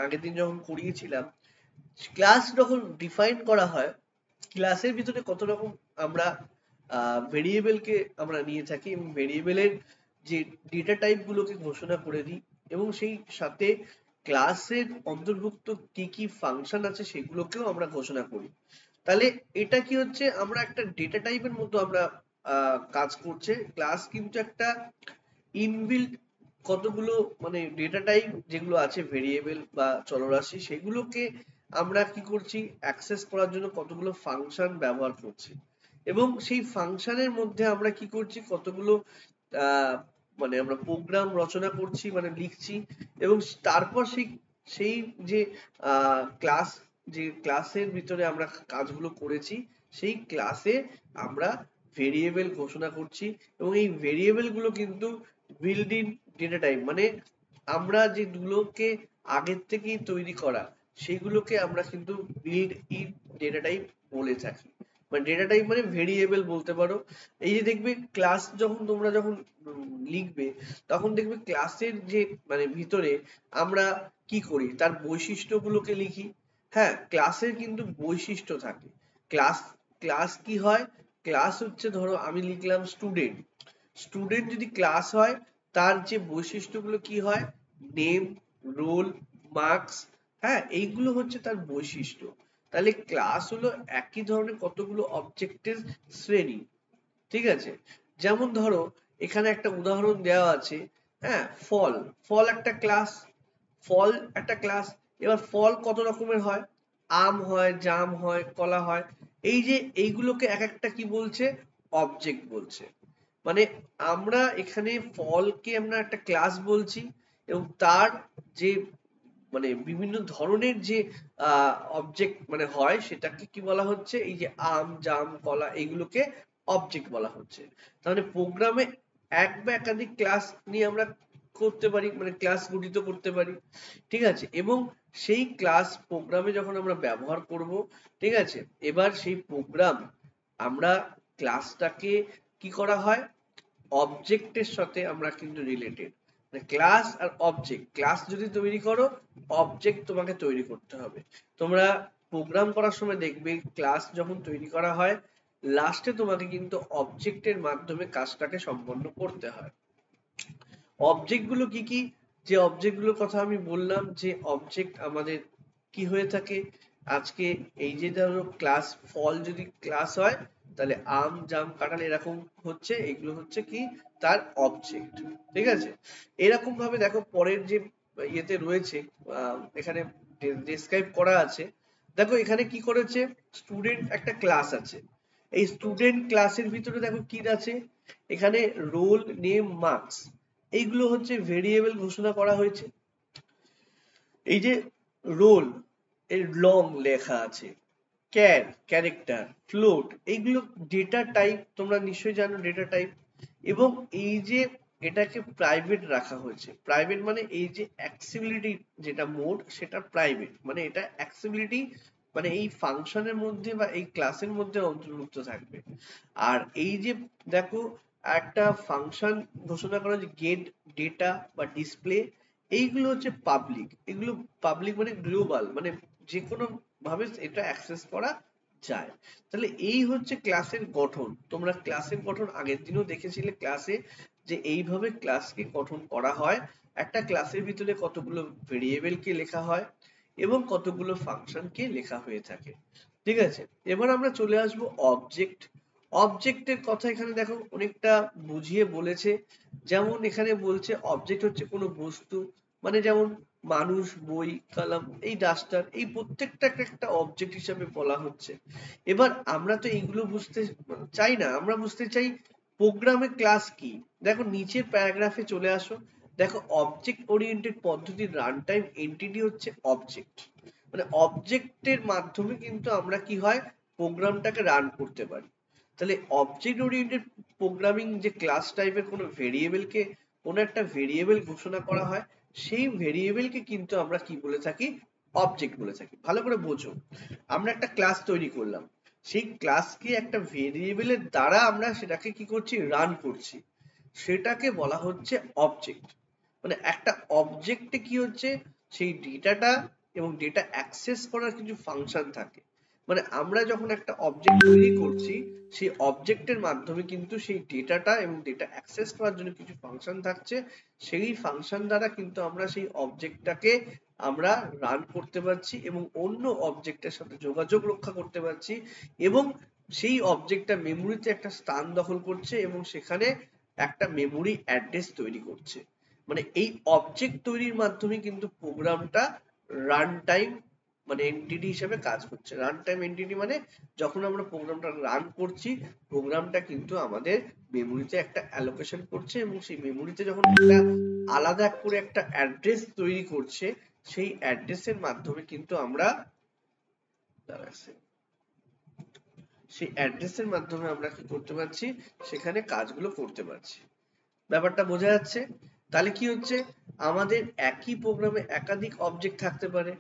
আগের দিন যখন করিয়েছিলাম, ক্লাস যখন ডিফাইন করা হয়, ক্লাসের ভিতরে কত রকম আমরা ভেরিয়েবলকে আমরা নিয়ে থাকি, এবং ভেরিয়েবলের যে ডেটা টাইপ গুলোকে ঘোষণা করে দিই, এবং সেই সাথে ক্লাসের অন্তর্ভুক্ত কি কি ফাংশন আছে সেগুলোকেও আমরা ঘোষণা করি। তাহলে এটা কি হচ্ছে, আমরা একটা ডেটা টাইপের মতো আমরা কাজ করছে। ক্লাস কিন্তু একটা ইনবিল্ট কতগুলো মানে ডেটা টাইপ যেগুলো আছে ভেরিয়েবল বা চলরাশি, সেগুলোকে আমরা কি করছি, অ্যাক্সেস করার জন্য কতগুলো ফাংশন ব্যবহার করছি, এবং সেই ফাংশনের মধ্যে আমরা কি করছি, কতগুলো আহ মানে আমরা প্রোগ্রাম রচনা করছি, মানে লিখছি, এবং তারপর সেই সেই যে ক্লাস, যে ক্লাসের ভিতরে আমরা কাজগুলো করেছি, সেই ক্লাসে আমরা ভেরিয়েবল ঘোষণা করছি, এবং এই ভেরিয়েবল গুলো কিন্তু বিল্ড ইন ডেটা টাইপ, মানে আমরা যেগুলোকে আগের থেকেই তৈরি করা, সেগুলোকে আমরা কিন্তু বিল্ড ইন ডেটা টাইপ বলে থাকি। মানে ডেটা টাইপ মানে ভেরিয়েবল বলতে পারো। এই যে দেখবে ক্লাস যখন তোমরা যখন লিখবে, তখন দেখবে ক্লাসের যে মানে ভিতরে আমরা কি করি, তার বৈশিষ্ট্যগুলোকে লিখি। হ্যাঁ, ক্লাসের কিন্তু বৈশিষ্ট্য থাকে। ক্লাস ক্লাস কি হয়, ক্লাস হচ্ছে, ধরো আমি লিখলাম স্টুডেন্ট, স্টুডেন্ট যদি ক্লাস হয় তার যে বৈশিষ্ট্যগুলো কি হয়, নেম, রোল, মার্কস, হ্যাঁ এইগুলো হচ্ছে তার বৈশিষ্ট্য। তাহলে ক্লাস হলো একই ধরনের কতগুলো অবজেক্টের শ্রেণী, ঠিক আছে। যেমন ধরো এখানে একটা উদাহরণ দেওয়া আছে, হ্যাঁ ফল, ফল একটা ক্লাস, ফল একটা ক্লাস। এবার ফল কত রকমের হয়, আম হয়, জাম হয়, কলা হয়। এই যে এইগুলোকে এক একটা কি বলছে, অবজেক্ট বলছে। মানে আমরা এখানে ফলকে আমরা একটা ক্লাস বলছি, এবং তার যে মানে বিভিন্ন ধরনের যে অবজেক্ট মানে হয় সেটাকে কি বলা হচ্ছে, এই যে আম, জাম, কলা এইগুলোকে অবজেক্ট বলা হচ্ছে। তাহলে প্রোগ্রামে এক বা একাধিক ক্লাস নিয়ে আমরা করতে পারি, মানে ক্লাস গঠিত করতে পারি, ঠিক আছে। এবং সেই ক্লাস প্রোগ্রামে যখন আমরা ব্যবহার করব, ঠিক আছে, এবার সেই প্রোগ্রাম আমরা ক্লাসটাকে কি করা হয়, অবজেক্টের সাথে আমরা কিন্তু রিলেটেড, মানে ক্লাস আর অবজেক্ট, ক্লাস যদি তৈরি করো অবজেক্ট তোমাকে তৈরি করতে হবে। তোমরা প্রোগ্রাম করার সময় দেখবে ক্লাস যখন তৈরি করা হয় লাস্টে তোমাকে কিন্তু অবজেক্টের মাধ্যমে কাজটাকে সম্পন্ন করতে হয়। অবজেক্ট গুলো কি কি, যে অবজেক্ট গুলোর কথা আমি বললাম, যে অবজেক্ট আমাদের কি হয়ে থাকে, আজকে এই যে ধরো ক্লাস ফল যদি ক্লাস হয় তাহলে আম, জাম, কাঁঠাল এরকম হচ্ছে, এগুলো হচ্ছে কি তার অবজেক্ট, ঠিক আছে। এরকম ভাবে দেখো পরের যে ইয়েতে রয়েছে, এখানে ডেসক্রাইব করা আছে। দেখো এখানে কি করেছে, স্টুডেন্ট একটা ক্লাস আছে, এই স্টুডেন্ট ক্লাসের ভিতরে দেখো কি আছে, এখানে রোল, নেম, মার্কস এইগুলো হচ্ছে ভেরিয়েবল ঘোষণা করা হয়েছে। এই যে রোল এর লং লেখা আছে, ক্যার ক্যারেক্টার, ফ্লোট এইগুলো ডেটা টাইপ, তোমরা নিশ্চয়ই জানো ডেটা টাইপ। এবং এই যে এটাকে প্রাইভেট রাখা হয়েছে, প্রাইভেট মানে এই যে অ্যাক্সেসিবিলিটি যেটা মোড সেটা প্রাইভেট, মানে এটা অ্যাক্সেসিবিলিটি মানে এই ফাংশনের মধ্যে বা এই ক্লাসের মধ্যে অন্তর্ভুক্ত থাকবে। আর এই যে দেখো একটা ফাংশন ঘোষণা করা যে গেট ডেটা বা ডিসপ্লে, এইগুলো হচ্ছে পাবলিক, এগুলো পাবলিক মানে গ্লোবাল, মানে যে কোনো ভাবে এটা অ্যাক্সেস করা যায়। তাহলে এই হচ্ছে ক্লাসের গঠন। তোমরা ক্লাসের গঠন আগের দিনও দেখেছিলে ক্লাসে, যে এইভাবে ক্লাসকে গঠন করা হয়। একটা ক্লাসের ভিতরে কতগুলো ভেরিয়েবলকে লেখা হয় এবং কতগুলো ফাংশনকে লেখা হয়ে থাকে, ঠিক আছে। এবার আমরা চলে আসবো অবজেক্ট। অবজেক্টের কথা এখানে দেখো অনেকটা বুঝিয়ে বলেছে। যেমন এখানে বলছে অবজেক্ট হচ্ছে কোনো বস্তু, মানে যেমন মানুষ, বই, কলম, এই ডাস্টার, এই প্রত্যেকটা একটা অবজেক্ট হিসাবে বলা হচ্ছে। এবার আমরা তো এইগুলো বুঝতে চাই না, আমরা বুঝতে চাই প্রোগ্রামে ক্লাস কি। দেখো নিচের প্যারাগ্রাফে চলে আসো, দেখো অবজেক্ট ওরিয়েন্টেড পদ্ধতির রান টাইম এন্টিটি হচ্ছে অবজেক্ট, মানে অবজেক্টের মাধ্যমে কিন্তু আমরা কি হয় প্রোগ্রামটাকে রান করতে পারি। তাহলে অবজেক্ট ওরিয়েন্টেড প্রোগ্রামিং যে ক্লাস টাইপের কোনো ভেরিয়েবলকে, কোনো একটা ভেরিয়েবল ঘোষণা করা হয়, সেই ভেরিয়েবলকে কিন্তু আমরা কি বলে থাকি, অবজেক্ট বলে থাকি। ভালো করে বোঝো, আমরা একটা ক্লাস তৈরি করলাম, সেই ক্লাসকে একটা ভেরিয়েবলের দ্বারা আমরা সেটাকে কি করছি, রান করছি, সেটাকে বলা হচ্ছে অবজেক্ট। মানে একটা অবজেক্টে কি হচ্ছে, সেই ডেটাটা এবং ডেটা অ্যাক্সেস করার কিছু ফাংশন থাকে। মানে আমরা যখন একটা অবজেক্ট তৈরি করছি সেই অবজেক্টের মাধ্যমে কিন্তু সেই ডেটাটা এবং ডেটা অ্যাক্সেস করার জন্য কিছু ফাংশন থাকছে, সেই ফাংশন দ্বারা কিন্তু আমরা সেই অবজেক্টটাকে আমরা রান করতে পারছি এবং অন্য অবজেক্টের সাথে যোগাযোগ রক্ষা করতে পারছি, এবং সেই অবজেক্টটা মেমোরিতে একটা স্থান দখল করছে এবং সেখানে একটা মেমোরি অ্যাড্রেস তৈরি করছে। মানে এই অবজেক্ট তৈরির মাধ্যমে কিন্তু প্রোগ্রামটা রান টাইম মানে এনটিটি হিসেবে কাজ করছে। রান টাইম এনটিটি মানে যখন আমরা প্রোগ্রামটা রান করছি প্রোগ্রামটা কিন্তু আমাদের মেমোরিতে একটা অ্যালোকেশন করছে এবং সেই মেমোরিতে যখন একটা আলাদা করে একটা অ্যাড্রেস তৈরি করছে, সেই অ্যাড্রেসের মাধ্যমে কিন্তু আমরা সেই অ্যাড্রেসের মাধ্যমে আমরা কি করতে পারছি, সেখানে কাজগুলো করতে পারছি। ব্যাপারটা বোঝা যাচ্ছে? তাহলে কি হচ্ছে, আমাদের একই প্রোগ্রামে একাধিক অবজেক্ট থাকতে পারে,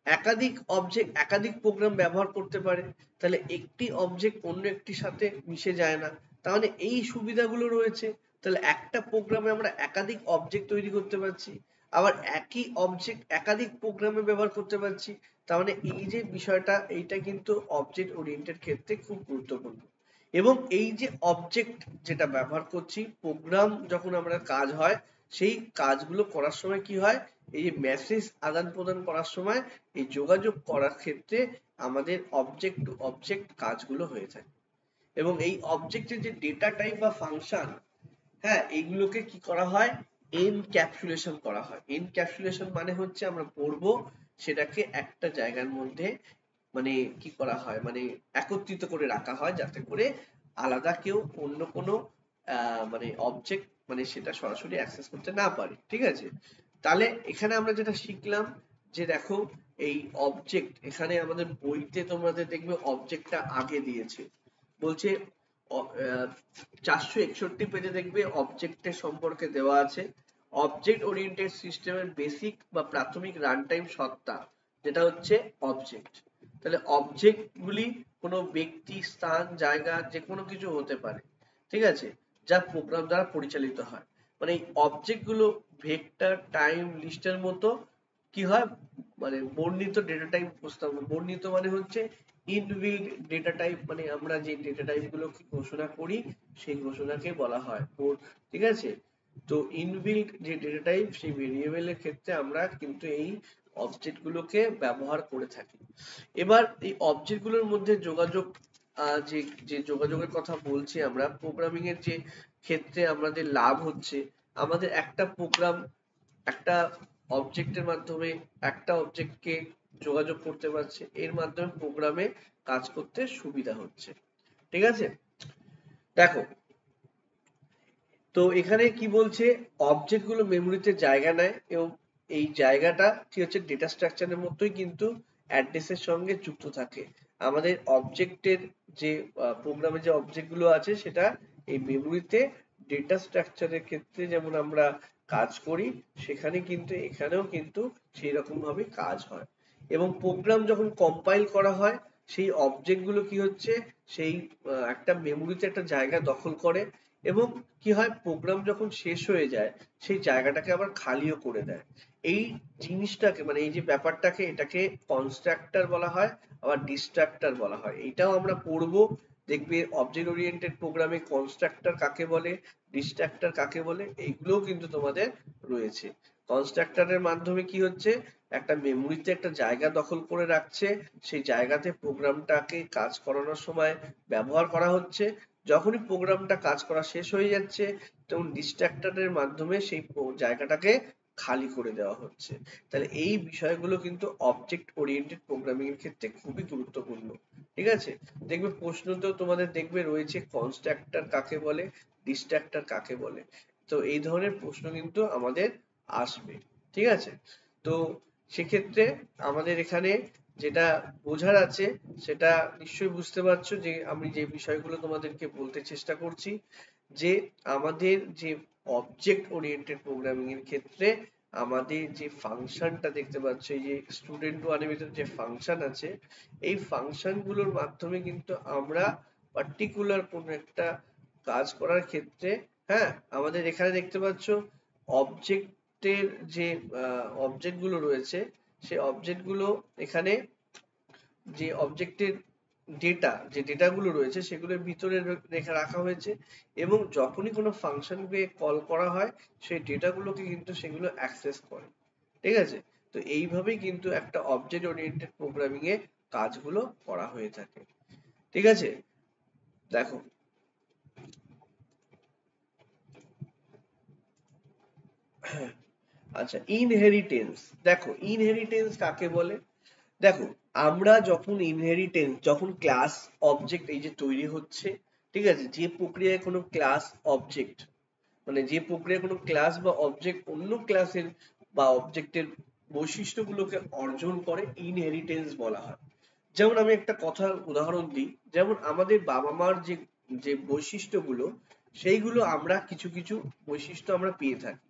একাধিক অবজেক্ট একাধিক প্রোগ্রাম ব্যবহার করতে পারে। তাহলে একটি অবজেক্ট অন্য একটির সাথে মিশে যায় না, তার মানে এই সুবিধাগুলো রয়েছে। তাহলে একটা প্রোগ্রামে আমরা একাধিক অবজেক্ট তৈরি করতে পারছি, আবার একই অবজেক্ট একাধিক প্রোগ্রামে ব্যবহার করতে পারছি। তার মানে এই যে বিষয়টা, এইটা কিন্তু অবজেক্ট ওরিয়েন্টেড ক্ষেত্রে খুব গুরুত্বপূর্ণ। এবং এই যে অবজেক্ট যেটা ব্যবহার করছি, প্রোগ্রাম যখন আমরা কাজ হয় সেই কাজগুলো করার সময় কি হয়, এই যে মেসেজ আদান প্রদান করার সময় এই যোগাযোগ করার ক্ষেত্রে আমাদের অবজেক্ট টু অবজেক্ট কাজগুলো হয়ে থাকে। এবং এই অবজেক্টের যে ডেটা টাইপ বা ফাংশন, হ্যাঁ, এইগুলোকে কি করা হয়, এনক্যাপসুলেশন করা হয়। এনক্যাপসুলেশন মানে হচ্ছে আমরা পড়বো সেটাকে একটা জায়গার মধ্যে মানে কি করা হয়, মানে একত্রিত করে রাখা হয় যাতে করে আলাদা কেউ অন্য কোনো মানে অবজেক্ট মানে সেটা সরাসরি অ্যাক্সেস করতে না পারে। ঠিক আছে, তাহলে এখানে আমরা যেটা শিখলাম যে দেখো এই অবজেক্ট, এখানে আমাদের বইতে তোমাদের দেখবে অবজেক্টটা আগে দিয়েছে, বলছে 461 পেজে দেখবে অবজেক্টের সম্পর্কে দেওয়া আছে। অবজেক্ট ওরিয়েন্টেড সিস্টেমের বেসিক বা প্রাথমিক রান টাইম সত্তা যেটা হচ্ছে অবজেক্ট। তাহলে অবজেক্ট গুলি কোনো ব্যক্তি, স্থান, জায়গা যে কোনো কিছু হতে পারে, ঠিক আছে, যা প্রোগ্রাম দ্বারা পরিচালিত হয়। মানে এই অবজেক্ট গুলো ভেক্টর, টাইম, লিস্টের মতো কি হয়, মানে বর্ণিত ডেটা টাইপ উপস্থাপন। বর্ণিত মানে হচ্ছে ইনবিল্ড ডেটা টাইপ, মানে আমরা যে ডেটা টাইপ গুলো ঘোষণা করি সেই ঘোষণাকে বলা হয়। ঠিক আছে, তো ইনবিল্ড যে ডেটা টাইপ সেই ভেরিয়েবলের ক্ষেত্রে আমরা কিন্তু এই অবজেক্ট গুলোকে ব্যবহার করে থাকি। এবার এই অবজেক্ট গুলোর মধ্যে যোগাযোগ, যে যে যোগাযোগের কথা বলছি আমরা, প্রোগ্রামিং এর যে ক্ষেত্রে আমাদের লাভ হচ্ছে, আমাদের একটা প্রোগ্রাম একটা অবজেক্টের মাধ্যমে একটা অবজেক্টকে যোগাযোগ করতে পারছে, এর মাধ্যমে প্রোগ্রামে কাজ করতে সুবিধা হচ্ছে। ঠিক আছে, দেখো তো এখানে কি বলছে, অবজেক্ট গুলো মেমোরিতে জায়গা নেয় এবং এই জায়গাটা কি হচ্ছে ডেটা স্ট্রাকচারের মতোই কিন্তু অ্যাড্রেসের সঙ্গে যুক্ত থাকে। আমাদের অবজেক্টের যে প্রোগ্রামে যে অবজেক্ট গুলো আছে সেটা এই মেমোরিতে ডেটা স্ট্রাকচারের ক্ষেত্রে যেমন আমরা কাজ করি, সেখানে কিন্তু এখানেও কিন্তু সেই রকম ভাবে কাজ হয়। এবং প্রোগ্রাম যখন কম্পাইল করা হয় সেই অবজেক্ট গুলো কি হচ্ছে সেই একটা মেমোরিতে একটা জায়গা দখল করে এবং কি হয় প্রোগ্রাম যখন শেষ হয়ে যায় সেই জায়গাটাকে আবার খালিও করে দেয়। এই জিনিসটাকে মানে এই যে ব্যাপারটাকে এটাকে কনস্ট্রাক্টর বলা হয়, আবার ডিস্ট্রাক্টর বলা হয়। এটাও আমরা পড়বো, দেখবে অবজেক্ট ওরিয়েন্টেড প্রোগ্রামে কনস্ট্রাক্টর কাকে বলে, ডিস্ট্রাক্টর কাকে বলে, এইগুলোও কিন্তু তোমাদের রয়েছে। কনস্ট্রাক্টরের মাধ্যমে কি হচ্ছে, একটা মেমোরিতে একটা জায়গা দখল করে রাখছে, সেই জায়গাতে প্রোগ্রামটাকে কাজ করানোর সময় ব্যবহার করা হচ্ছে। যখনই প্রোগ্রামটা কাজ করা শেষ হয়ে যাচ্ছে তখন ডিস্ট্রাক্টরের মাধ্যমে সেই জায়গাটাকে খালি করে দেওয়া হচ্ছে। তাহলে এই বিষয়গুলো কিন্তু অবজেক্ট ওরিয়েন্টেড প্রোগ্রামিং এর ক্ষেত্রে খুবই গুরুত্বপূর্ণ। ঠিক আছে, দেখবে প্রশ্নতেও তোমাদের দেখবে রয়েছে কনস্ট্রাক্টর কাকে বলে, ডিস্ট্রাক্টর কাকে বলে। তো এই ধরনের প্রশ্ন কিন্তু আমাদের আসবে। ঠিক আছে, তো সেক্ষেত্রে আমাদের এখানে যেটা বোঝার আছে সেটা নিশ্চয়ই বুঝতে পারছো যে আমি যে বিষয়গুলো তোমাদেরকে বলতে চেষ্টা করছি, যে আমাদের যে অবজেক্ট ওরিয়েন্টেড প্রোগ্রামিং এর ক্ষেত্রে আমাদের যে ফাংশনটা দেখতে পাচ্ছ, এই যে স্টুডেন্ট ওয়ানের ভিতরে যে ফাংশন আছে, এই ফাংশন গুলোর মাধ্যমে কিন্তু আমরা পার্টিকুলার কোন একটা কাজ করার ক্ষেত্রে, হ্যাঁ, আমাদের এখানে দেখতে পাচ্ছ অবজেক্টের যে অবজেক্ট গুলো রয়েছে সেই অবজেক্ট গুলো এখানে যে অবজেক্টের ডেটা যে ডেটাগুলো রয়েছে সেগুলোর ভিতরে রেখে রাখা হয়েছে এবং যখনই কোনো ফাংশনকে কল করা হয় সেই ডেটাগুলোকে কিন্তু সেগুলো অ্যাক্সেস করে। ঠিক আছে, তো এইভাবেই কিন্তু একটা অবজেক্ট ওরিয়েন্টেড প্রোগ্রামিং এ কাজগুলো করা হয়ে থাকে। ঠিক আছে, দেখো আচ্ছা ইনহেরিটেন্স, দেখো ইনহেরিটেন্স কাকে বলে। দেখো আমরা যখন ইনহেরিটেন্স, যখন ক্লাস অবজেক্ট এই যে তৈরি হচ্ছে, ঠিক আছে, যে প্রক্রিয়ায় কোনো ক্লাস অবজেক্ট মানে যে প্রক্রিয়ায় কোনো ক্লাস বা অবজেক্ট অন্য ক্লাসের বা অবজেক্টের বৈশিষ্ট্যগুলোকে অর্জন করে ইনহেরিটেন্স বলা হয়। যেমন আমি একটা কথার উদাহরণ দিই, যেমন আমাদের বাবা মার যে যে বৈশিষ্ট্যগুলো সেইগুলো আমরা কিছু কিছু বৈশিষ্ট্য আমরা পেয়ে থাকি।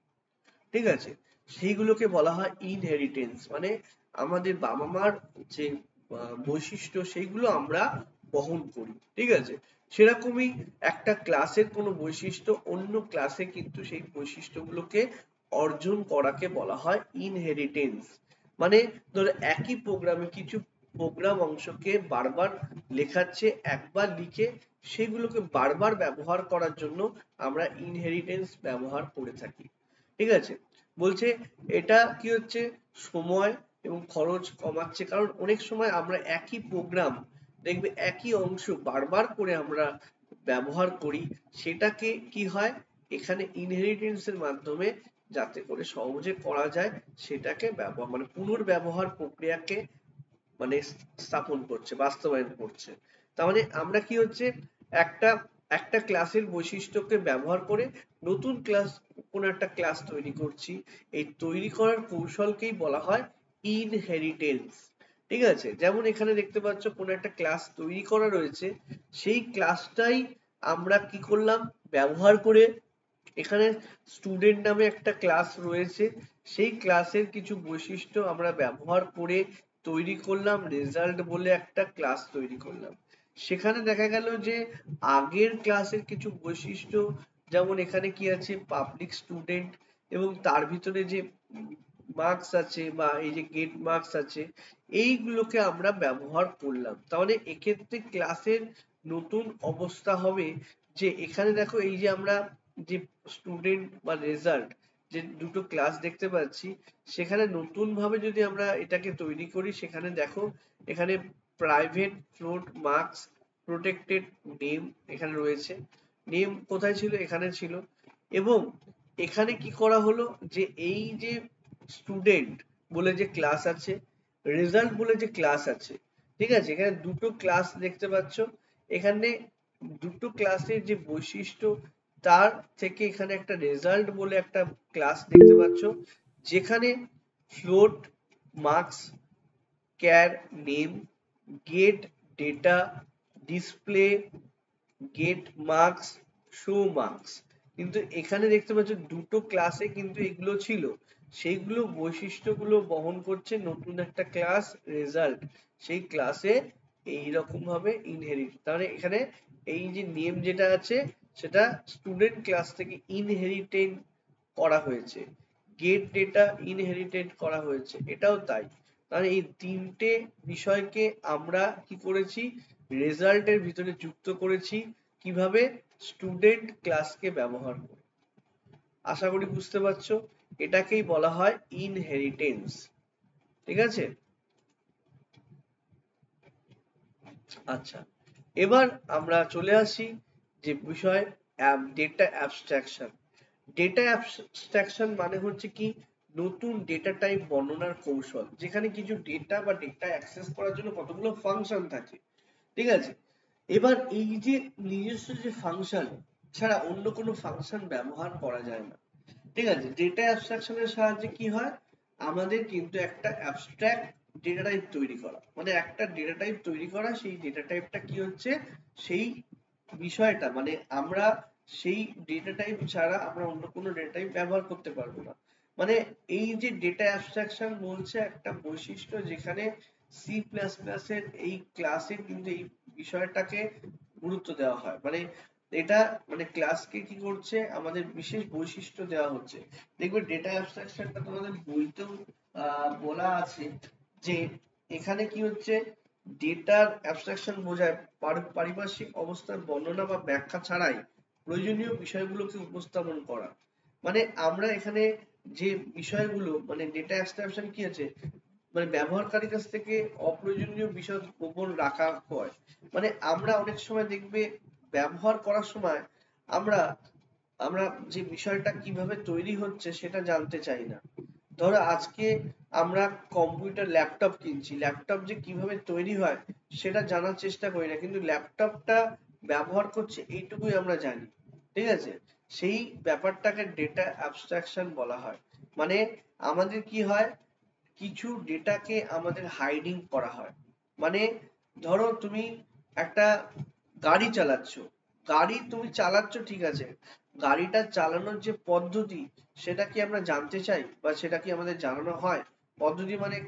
ঠিক আছে, সেইগুলোকে বলা হয় ইনহেরিটেন্স, মানে আমাদের বাবা মার যে বৈশিষ্ট্য সেইগুলো আমরা বহন করি। ঠিক আছে, সেরকমই একটা ক্লাসের কোনো বৈশিষ্ট্য অন্য ক্লাসে কিন্তু সেই বৈশিষ্ট্যগুলোকে অর্জন করাকে বলা হয় ইনহেরিটেন্স। মানে ধরো একই প্রোগ্রামে কিছু প্রোগ্রাম অংশকে বারবার লেখাচ্ছে, একবার লিখে সেগুলোকে বারবার ব্যবহার করার জন্য আমরা ইনহেরিটেন্স ব্যবহার করে থাকি। ঠিক আছে, বলছে এটা কি হচ্ছে, সময় এবং খরচ কমাচ্ছে, কারণ অনেক সময় আমরা একই প্রোগ্রাম দেখবে একই অংশ বারবার করে আমরা ব্যবহার করি, সেটাকে কি হয় এখানে ইনহেরিটেন্স এর মাধ্যমে যাতে করে সহজে করা যায় সেটাকে ব্যবহার মানে পুনর্ব্যবহার প্রক্রিয়াকে মানে স্থাপন করছে, বাস্তবায়ন করছে। তার মানে আমরা কি হচ্ছে একটা একটা ক্লাসের বৈশিষ্ট্যকে ব্যবহার করে নতুন ক্লাস, কোন একটা ক্লাস তৈরি করছি, এই তৈরি করার কৌশলকেই বলা হয় ইনহেরিটেন্স। ঠিক আছে, যেমন এখানে দেখতে পাচ্ছ কোন একটা ক্লাস তৈরি করা রয়েছে, সেই ক্লাসটাই আমরা কি করলাম ব্যবহার করে, এখানে স্টুডেন্ট নামে একটা ক্লাস রয়েছে, সেই ক্লাসের কিছু বৈশিষ্ট্য আমরা ব্যবহার করে তৈরি করলাম রেজাল্ট বলে একটা ক্লাস তৈরি করলাম। সেখানে দেখা গেল যে আগের ক্লাসের কিছু বৈশিষ্ট্য, যেমন এখানে কি আছে পাবলিক স্টুডেন্ট, এবং তার ভিতরে যে মার্কস আছে বা এই যে গেট মার্কস আছে, এইগুলোকে আমরা ব্যবহার করলাম। তাহলে এক্ষেত্রে ক্লাসের নতুন অবস্থা হবে যে এখানে দেখো এই যে আমরা যে স্টুডেন্ট বা রেজাল্ট যে দুটো ক্লাস দেখতে পাচ্ছি, সেখানে নতুন ভাবে যদি আমরা এটাকে তৈরি করি, সেখানে দেখো এখানে private float marks protected name এখানে রয়েছে, নেম কোথায় ছিল এখানে ছিল, এবং এখানে কি করা হলো যে এই যে স্টুডেন্ট বলে যে ক্লাস আছে, রেজাল্ট বলে যে ক্লাস আছে, ঠিক আছে, এখানে দুটো ক্লাস দেখতে পাচ্ছ, এখানে দুটো ক্লাসের যে বৈশিষ্ট্য তার থেকে এখানে একটা রেজাল্ট বলে একটা ক্লাস দেখতে পাচ্ছ, যেখানে float marks char name get data display get marks show marks, কিন্তু এখানে দেখতে পাচ্ছ দুটো ক্লাসে কিন্তু এগুলো ছিল, সেইগুলো বৈশিষ্ট্যগুলো বহন করছে নতুন একটা ক্লাস রেজাল্ট, সেই ক্লাসে এইরকম ভাবে ইনহেরিট, তাহলে এখানে এই যে নেম যেটা আছে সেটা স্টুডেন্ট ক্লাস থেকে ইনহেরিটেড করা হয়েছে, গেট ডেটা ইনহেরিটেড করা হয়েছে, এটাও তাই। তাহলে এই তিনটে বিষয়কে আমরা কি করেছি রেজাল্টের ভিতরে যুক্ত করেছি, কিভাবে স্টুডেন্ট ক্লাসকে ব্যবহার করে। আশা করি বুঝতে পারছো, এটাকেই বলা হয় ইনহেরিটেন্স। ঠিক আছে, আচ্ছা, এবার আমরা চলে আসি যে বিষয় ডেটা অ্যাবস্ট্রাকশন। ডেটা অ্যাবস্ট্রাকশন মানে হচ্ছে কি নতুন ডেটা টাইপ বর্ণনার কৌশল, যেখানে কিছু ডেটা বা ডেটা অ্যাক্সেস করার জন্য কতগুলো ফাংশন থাকে। ঠিক আছে, এবার এই যে নিজস্ব যে ফাংশন ছাড়া অন্য কোনো ফাংশন ব্যবহার করা যায় না। ঠিক আছে, ডেটা অ্যাবস্ট্রাকশনের সাহায্যে কি হয় আমাদের কিন্তু একটা অ্যাবস্ট্রাক্ট ডেটা টাইপ তৈরি করা, মানে একটা ডেটা টাইপ তৈরি করা, সেই ডেটা টাইপটা কি হচ্ছে সেই বিষয়টা মানে আমরা সেই ডেটা টাইপ ছাড়া আমরা অন্য কোনো ডেটা টাইপ ব্যবহার করতে পারবো না। মানে এই যে ডেটা অ্যাবস্ট্রাকশন বলছে একটা বৈশিষ্ট্য যেখানে সি প্লাস প্লাস এর এই ক্লাসে কিন্তু এই বিষয়টাকে গুরুত্ব দেওয়া হয়, মানে এটা মানে ক্লাসকে কি করছে আমাদের বিশেষ বৈশিষ্ট্য দেওয়া হচ্ছে। দেখবে ডেটা অ্যাবস্ট্রাকশনটা তোমাদের বইতেও বলা আছে যে এখানে কি হচ্ছে ডেটার অ্যাবস্ট্রাকশন বোঝায় পারিপার্শ্বিক অবস্থার বর্ণনা বা ব্যাখ্যা ছাড়াই প্রয়োজনীয় বিষয়গুলোকে উপস্থাপন করা। মানে আমরা এখানে যে বিষয়গুলো মানে ডেটা অ্যাবস্ট্রাকশন কি আছে মানে ব্যবহারকারীর কাছ থেকে অপ্রয়োজনীয় বিষয় গোপন রাখা হয়। মানে আমরা অনেক সময় দেখবে ব্যবহার করার সময় আমরা আমরা যে বিষয়টা কিভাবে তৈরি হচ্ছে সেটা জানতে চাই না। ধরো আজকে আমরা কম্পিউটার ল্যাপটপ কিনছি, ল্যাপটপ যে কিভাবে তৈরি হয় সেটা জানার চেষ্টা করি না, কিন্তু ল্যাপটপটা ব্যবহার করছে এইটুকুই আমরা জানি। ঠিক আছে, সেই ব্যাপারটাকে ডেটা অ্যাবস্ট্রাকশন বলা হয়। মানে আমাদের কি হয় কিছু ডেটাকে আমাদের হাইডিং করা হয়। মানে ধরো তুমি একটা গাড়ি চালাচ্ছ, গাড়ি তুমি চালাচ্ছ ঠিক আছে, গাড়িটা চালানোর যে পদ্ধতি সেটা কি আমরা জানতে চাই বা সেটা কি আমাদের জানানো হয়? পদ্ধতি মানে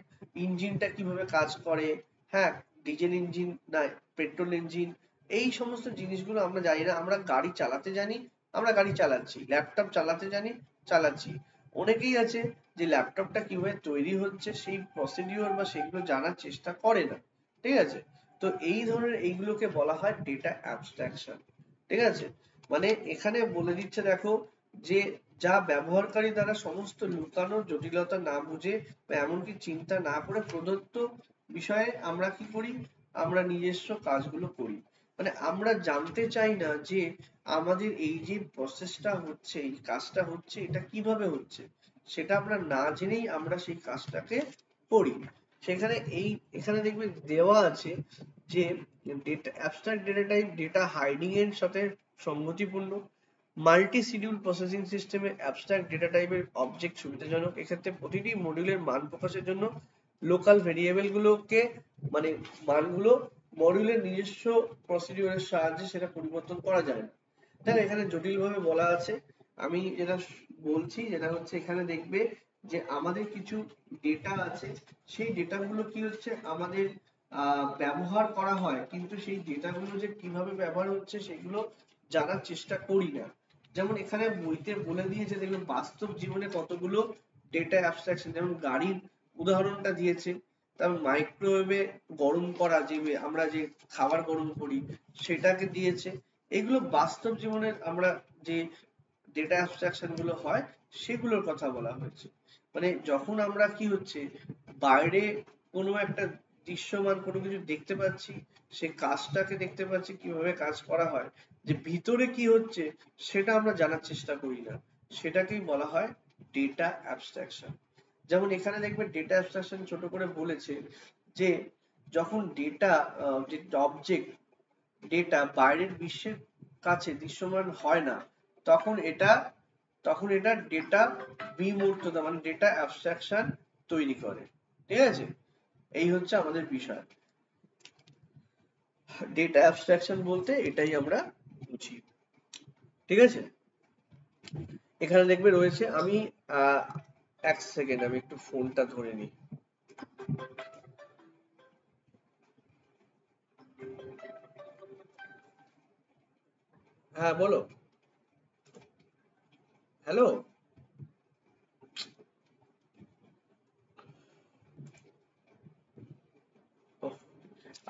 ইঞ্জিনটা কিভাবে কাজ করে, হ্যাঁ, ডিজেল ইঞ্জিন না পেট্রোল ইঞ্জিন, এই সমস্ত জিনিসগুলো আমরা জানি না। আমরা গাড়ি চালাতে জানি, আমরা গাড়ি চালাচ্ছি, ল্যাপটপ চালাতে জানি, চালাচ্ছি। অনেকেই আছে যে ল্যাপটপটা কিভাবে তৈরি হচ্ছে সেই প্রসিডিওর বা সেগুলো জানার চেষ্টা করে না। ঠিক আছে? তো এই ধরনের এইগুলোকে বলা হয় ডেটা অ্যাবস্ট্রাকশন। ঠিক আছে? মানে এখানে বলে দিচ্ছে দেখো যে যা ব্যবহারকারী দ্বারা সমস্ত লুকানো জটিলতা না বুঝে বা এমনকি চিন্তা না করে প্রদত্ত বিষয়ে আমরা কি করি, আমরা নিজস্ব কাজগুলো করি। মানে আমরা জানতে চাই না যে আমাদের এই যে প্রসেসটা হচ্ছে, এই কাজটা হচ্ছে, এটা কিভাবে হচ্ছে, সেটা আমরা না জেনেই আমরা সেই কাজটাকে করি। সেখানে এখানে দেখবে দেওয়া আছে যে data abstract data type data hiding এর সাথে সঙ্গতিপূর্ণ। মাল্টি শিডিউল প্রসেসিং সিস্টেমে অ্যাবস্ট্রাক্ট ডেটা টাইপের অবজেক্ট সুবিধাজনক। এক্ষেত্রে প্রতিটি মডিউলের মান প্রকাশের জন্য লোকাল ভেরিয়েবল গুলোকে মানে মানগুলো মডিউলের নিজস্ব প্রসিডিউরের সাহায্যে সেটা পরিবর্তন করা যায় না। দেখো এখানে জটিলভাবে বলা আছে, আমি যেটা বলছি যেটা হচ্ছে এখানে দেখবে যে আমাদের কিছু ডেটা আছে, সেই ডেটাগুলো কি হচ্ছে আমাদের ব্যবহার করা হয়, কিন্তু সেই ডেটাগুলো যে কিভাবে ব্যবহার হচ্ছে সেগুলো জানার চেষ্টা করি না। যেমন এখানে বইতে বলে দিয়েছে দেখবেন বাস্তব জীবনে কতগুলো ডেটা অ্যাবস্ট্রাকশন, যেমন গাড়ির উদাহরণটা দিয়েছে, তারপর মাইক্রোওয়েভে গরম করা, যে আমরা যে খাবার গরম করি সেটাকে দিয়েছে। এগুলো বাস্তব জীবনের আমরা যে ডেটা অ্যাবস্ট্রাকশন গুলো হয় সেগুলোর কথা বলা হয়েছে। মানে যখন আমরা কি হচ্ছে বাইরে কোনো একটা দৃশ্যমান কোনো কিছু দেখতে পাচ্ছি, সে কাজটাকে দেখতে পাচ্ছি কিভাবে কাজ করা হয়, যে ভিতরে কি হচ্ছে সেটা আমরা জানার চেষ্টা করি না, সেটাকেই বলা হয় ডেটা অ্যাবস্ট্রাকশন। যেমন এখানে দেখবে ডেটা অ্যাবস্ট্রাকশন ছোট করে বলেছে যে যখন ডেটা যে অবজেক্ট ডেটা বাইরের বিশ্বের কাছে দৃশ্যমান হয় না, তখন এটা ডেটা বিমূর্ততা মানে ডেটা অ্যাবস্ট্রাকশন তৈরি করে। ঠিক আছে? এই হচ্ছে আমাদের বিষয়। ডেটা অ্যাবস্ট্রাকশন বলতে এটাই আমরা বুঝি। ঠিক আছে? এখানে দেখবে রয়েছে, আমি এক সেকেন্ড আমি একটু ফোনটা ধরে নিই। হ্যাঁ বলো। হ্যালো।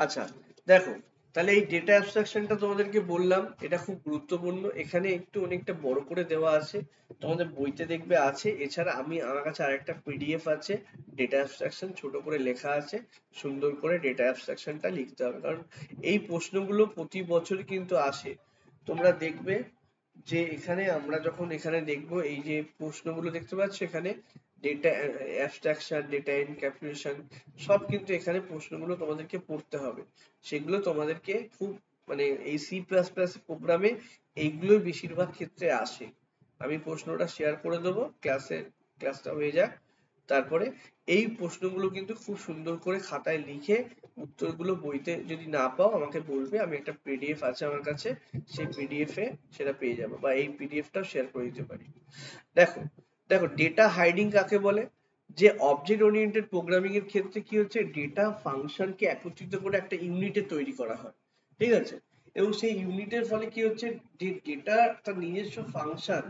আচ্ছা, দেখো তাহলে এই ডেটা অ্যাবস্ট্রাকশনটা তোমাদেরকে বললাম, এটা খুব গুরুত্বপূর্ণ। এখানে একটু অনেকটা বড় করে দেওয়া আছে, তোমাদের বইতে দেখবে আছে। এছাড়া আমার কাছে আরেকটা পিডিএফ আছে, ডেটা অ্যাবস্ট্রাকশন ছোট করে লেখা আছে, সুন্দর করে ডেটা অ্যাবস্ট্রাকশনটা লিখতে হবে, কারণ এই প্রশ্নগুলো প্রতি বছর কিন্তু আসে। তোমরা দেখবে যে এখানে আমরা যখন এখানে দেখবো এই যে প্রশ্নগুলো দেখতে পাচ্ছ এখানে, ডেটা অ্যাবস্ট্রাকশন, ডেটা এনক্যাপসুলেশন, সব কিন্তু এখানে প্রশ্নগুলো তোমাদেরকে পড়তে হবে। সেগুলো তোমাদেরকে খুব মানে এই সি প্লাস প্লাস প্রোগ্রামে এইগুলোই বেশিরভাগ ক্ষেত্রে আসে। আমি প্রশ্নটা শেয়ার করে দেবো ক্লাসটা হয়ে যাক। তারপরে এই প্রশ্নগুলো কিন্তু খুব সুন্দর করে খাতায় লিখে উত্তরগুলো বইতে যদি না পাও আমাকে বলবে, আমি একটা পিডিএফ আছে আমার কাছে, সেই পিডিএফ এ সেটা পেয়ে যাবো, বা এই পিডিএফটাও শেয়ার করে দিতে পারি। দেখো দেখো ডেটা হাইডিং কাকে বলে? যে অবজেক্ট ওরিয়েন্টেড প্রোগ্রামিং এর ক্ষেত্রে কি হচ্ছে, ডেটা ফাংশনকে একত্রিত করে একটা ইউনিটে তৈরি করা হয়। ঠিক আছে? এবং সেই ইউনিটের ফলে কি হচ্ছে, যে ডেটা তার নিজস্ব ফাংশন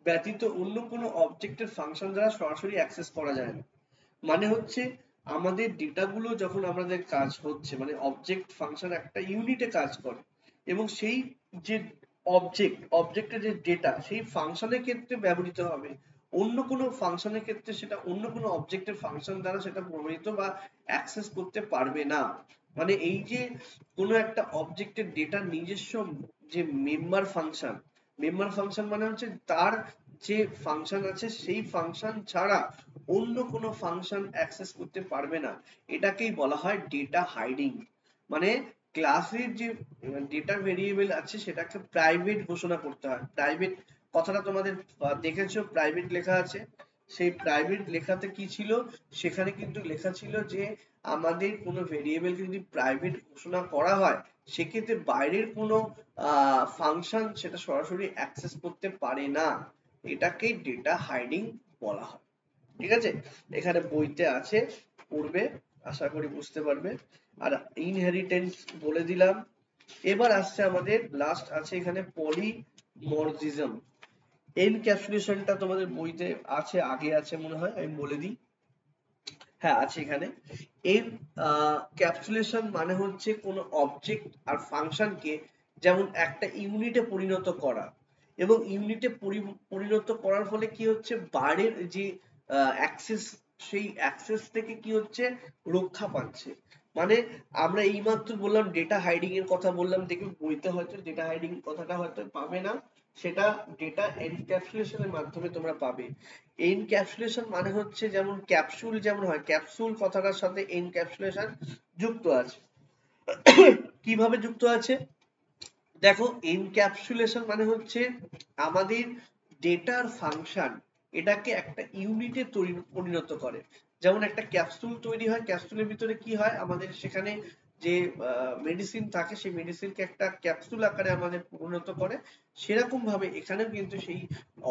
ব্যতীত অন্য কোনো অবজেক্টের ফাংশন দ্বারা সরাসরি অ্যাক্সেস করা যায় না। মানে হচ্ছে আমাদের ডেটাগুলো যখন আমাদের কাজ হচ্ছে, মানে অবজেক্ট ফাংশন একটা ইউনিটে কাজ করে, এবং সেই যে অবজেক্টের যে ডেটা সেই ফাংশনের ক্ষেত্রে ব্যবহৃত হবে, অন্য কোনো ফাংশনের ক্ষেত্রে সেটা অন্য কোনো অবজেক্টের ফাংশন দ্বারা সেটা প্রভাবিত বা অ্যাক্সেস করতে পারবে না। মানে এই যে কোনো একটা অবজেক্টের ডেটা নিজস্ব যে মেম্বার ফাংশন মানে হচ্ছে তার যে ফাংশন আছে সেই ফাংশন ছাড়া অন্য কোনো ফাংশন অ্যাক্সেস করতে পারবে না। এটাকেই বলা হয় ডেটা হাইডিং। মানে ক্লাসের যে ডেটা ভেরিয়েবল আছে সেটাকে প্রাইভেট ঘোষণা করতে হয়। প্রাইভেট কথাটা তোমাদের দেখেছো, প্রাইভেট লেখা আছে। সেই প্রাইভেট লেখাতে কি ছিল, সেখানে কিন্তু লেখা ছিল যে আমাদের কোনো ভেরিয়েবলকে যদি প্রাইভেট ঘোষণা করা হয় সেক্ষেত্রে বাইরের কোনো ফাংশন সেটা সরাসরি অ্যাক্সেস করতে পারে না। এটাকেই ডেটা হাইডিং বলা হয়। ঠিক আছে? এখানে বইতে আছে, পড়বে, আশা করি বুঝতে পারবে। আর ইনহেরিটেন্স বলে দিলাম। এবার আসছে আমাদের লাস্ট আছে এখানে পলিমরফিজম। এনক্যাপসুলেশনটা তোমাদের বইতে আছে, আগে আছে মনে হয়, আমি বলে দিই। হ্যাঁ আছে এখানে। এর ক্যাপসুলেশন মানে হচ্ছে কোনো অবজেক্ট আর ফাংশনকে যেমন একটা ইউনিটে পরিণত করা, এবং ইউনিটে পরিণত করার ফলে কি হচ্ছে বাইরের যে অ্যাক্সেস, সেই অ্যাক্সেস থেকে কি হচ্ছে রক্ষা পাচ্ছে। মানে আমরা এইমাত্র বললাম ডেটা হাইডিং এর কথা বললাম, দেখুন বইতে হয়তো ডেটা হাইডিং কথাটা হয়তো পাবে না, সেটা ডেটা এনক্যাপসুলেশনের মাধ্যমে তোমরা পাবে। এনক্যাপসুলেশন মানে হচ্ছে যেমন ক্যাপসুল যেমন হয়, ক্যাপসুল কথাটার সাথে এনক্যাপসুলেশন যুক্ত আছে। কিভাবে যুক্ত আছে দেখো, এনক্যাপসুলেশন মানে হচ্ছে আমাদের ডেটার ফাংশন এটাকে একটা ইউনিটে পরিণত করে। যেমন একটা ক্যাপসুল তৈরি হয়, ক্যাপসুলের ভিতরে কি হয় আমাদের সেখানে যে মেডিসিন থাকে সেই মেডিসিনকে একটা ক্যাপসুল আকারে আমাদের পরিণত করে, সেরকম ভাবে এখানেও কিন্তু সেই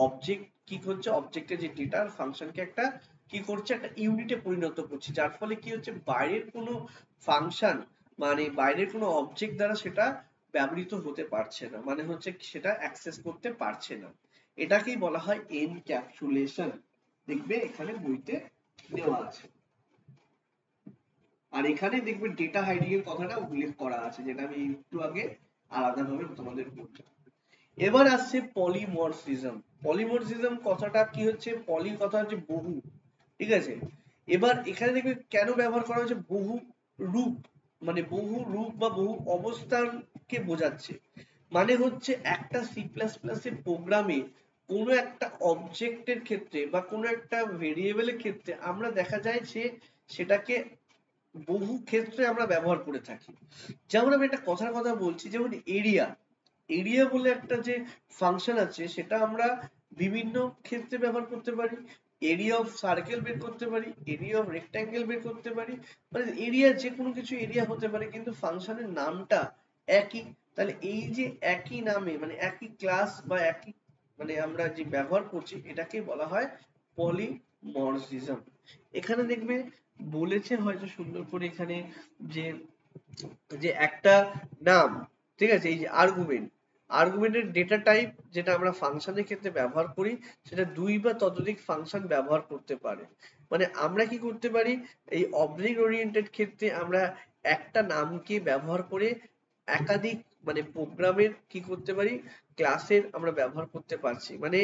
অবজেক্ট কি করছে, অবজেক্টের যে ডেটার ফাংশনকে একটা কি করছে, একটা ইউনিটে পরিণত করছে, যার ফলে কি হচ্ছে বাইরের কোনো ফাংশন মানে বাইরের কোনো অবজেক্ট দ্বারা সেটা ব্যবহৃত হতে পারছে না, মানে হচ্ছে সেটা অ্যাক্সেস করতে পারছে না। এটাকেই বলা হয় এনক্যাপসুলেশন, দেখবে এখানে বইতে দেওয়া আছে। আর এখানে দেখবে ডেটা হাইডিং এর কথাটা উল্লেখ করা আছে, যেটা আমি একটু আগে আলাদাভাবে তোমাদের বললাম। এবার আসছে পলিমরফিজম। পলিমরফিজম কথাটা কি হচ্ছে, পলি কথা হচ্ছে বহু, ঠিক আছে। এবার এখানে দেখবে কেন ব্যবহার করা হয়েছে বহু রূপ, মানে বহু রূপ বা বহু অবস্থানকে বোঝাচ্ছে। মানে হচ্ছে একটা সি প্লাস প্লাস এর প্রোগ্রামে কোনো একটা অবজেক্টের ক্ষেত্রে বা কোনো একটা ভেরিয়েবলের ক্ষেত্রে আমরা দেখা যায় যে সেটাকে বহু ক্ষেত্রে আমরা ব্যবহার করে থাকি। যেমন আমি একটা কথার কথা বলছি, যেমন এরিয়া, এরিয়া বলে একটা যে ফাংশন আছে সেটা আমরা বিভিন্ন ক্ষেত্রে ব্যবহার করতে পারি। এরিয়া অফ সার্কেল বের করতে পারি, এরিয়া অফ রেক্ট্যাঙ্গেল বের করতে পারি, মানে এরিয়া যে কোনো কিছু এরিয়া হতে পারে, কিন্তু ফাংশনের নামটা একই। তাহলে এই যে একই নামে মানে একই ক্লাস বা একই মানে আমরা যে ব্যবহার করছি এটাকে বলা হয় পলিমরফিজম। এখানে দেখবে বলেছে হয়তো সুন্দর করে এখানে যে যে একটা নাম, ঠিক আছে, এই যে আর্গুমেন্ট, আর্গুমেন্টের ডেটা টাইপ যেটা আমরা ফাংশনের ক্ষেত্রে ব্যবহার করি সেটা দুই বা ততোধিক ফাংশন ব্যবহার করতে পারে। মানে আমরা কি করতে পারি, এই অবজেক্ট ওরিয়েন্টেড ক্ষেত্রে আমরা একটা নামকে ব্যবহার করে একাধিক মানে প্রোগ্রামের কি করতে পারি, ক্লাসের আমরা ব্যবহার করতে পারছি। মানে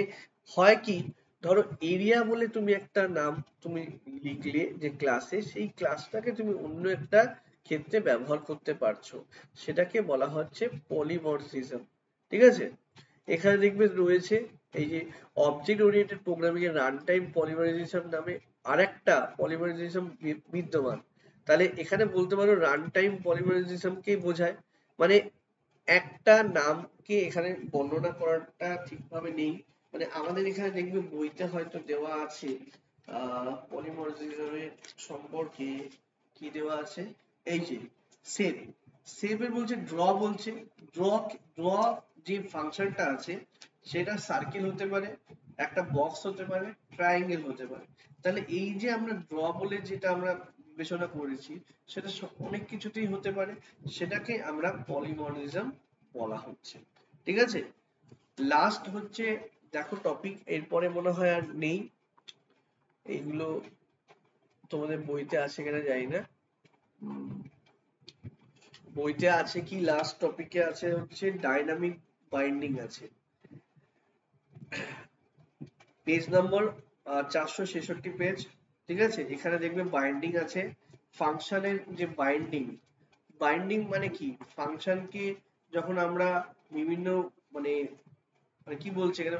হয় কি, ধরো এরিয়া বলে তুমি একটা নাম তুমি লিখলে যে ক্লাসে, সেই ক্লাসটাকে তুমি অন্য একটা ক্ষেত্রে ব্যবহার করতে পারছো, সেটাকে বলা হচ্ছে পলিমরফিজম, ঠিক আছে। এখানে দেখবে রয়েছে এই যে অবজেক্ট ওরিয়েন্টেড প্রোগ্রামিং এর রান টাইম পলিমরাইজেশন নামে আরেকটা পলিমরাইজেশন বিদ্যমান। তাহলে এখানে বলতে পারো রান টাইম পলিমরাইজেশন কে বোঝায়, মানে একটা নামকে এখানে বর্ণনা করাটা ঠিকভাবে নেই, মানে আমাদের এখানে দেখবে বইতে হয়তো দেওয়া আছে পলিমরফিজমের সম্পর্কে কি দেওয়া আছে, এই যে সেভ, সেভের বলছে ড্র, বলছে ড্র, ড্র যে ফাংশনটা আছে সেটা সার্কেল হতে পারে, একটা বক্স হতে পারে, ট্রায়াঙ্গেল হতে পারে। তাহলে এই যে আমরা ড্র বলে যেটা আমরা বিবেচনা করেছি সেটা অনেক কিছুতেই হতে পারে, সেটাকে আমরা পলিমরফিজম বলা হচ্ছে, ঠিক আছে। লাস্ট হচ্ছে দেখো টপিক, এরপরে মনে হয় আর নেই, এইগুলো তোমাদের বইতে আছে কিনা জানি না। বইতে আছে কি, লাস্ট টপিকে আছে হচ্ছে ডাইনামিক বাইন্ডিং আছে, পেজ নম্বর 466 পেজ, ঠিক আছে। এখানে দেখবে বাইন্ডিং আছে, ফাংশনের যে বাইন্ডিং, বাইন্ডিং মানে কি, ফাংশনকে যখন আমরা বিভিন্ন মানে মানে কি বলছে এখানে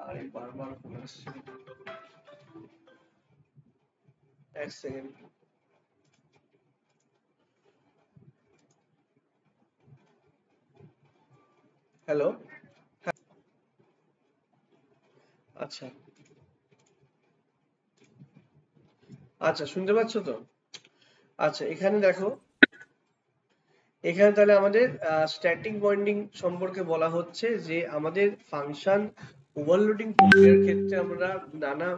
আরে বারবার ফোন আসছে, এক সেকেন্ড। হ্যালো, আচ্ছা আচ্ছা শুনতে পাচ্ছ তো? আচ্ছা এখানে দেখো, এখানে তাহলে আমাদের স্ট্যাটিক বাইন্ডিং সম্পর্কে বলা হচ্ছে যে আমাদের ফাংশন ওভারলোডিং প্রক্রিয়ার ক্ষেত্রে আমরা নানা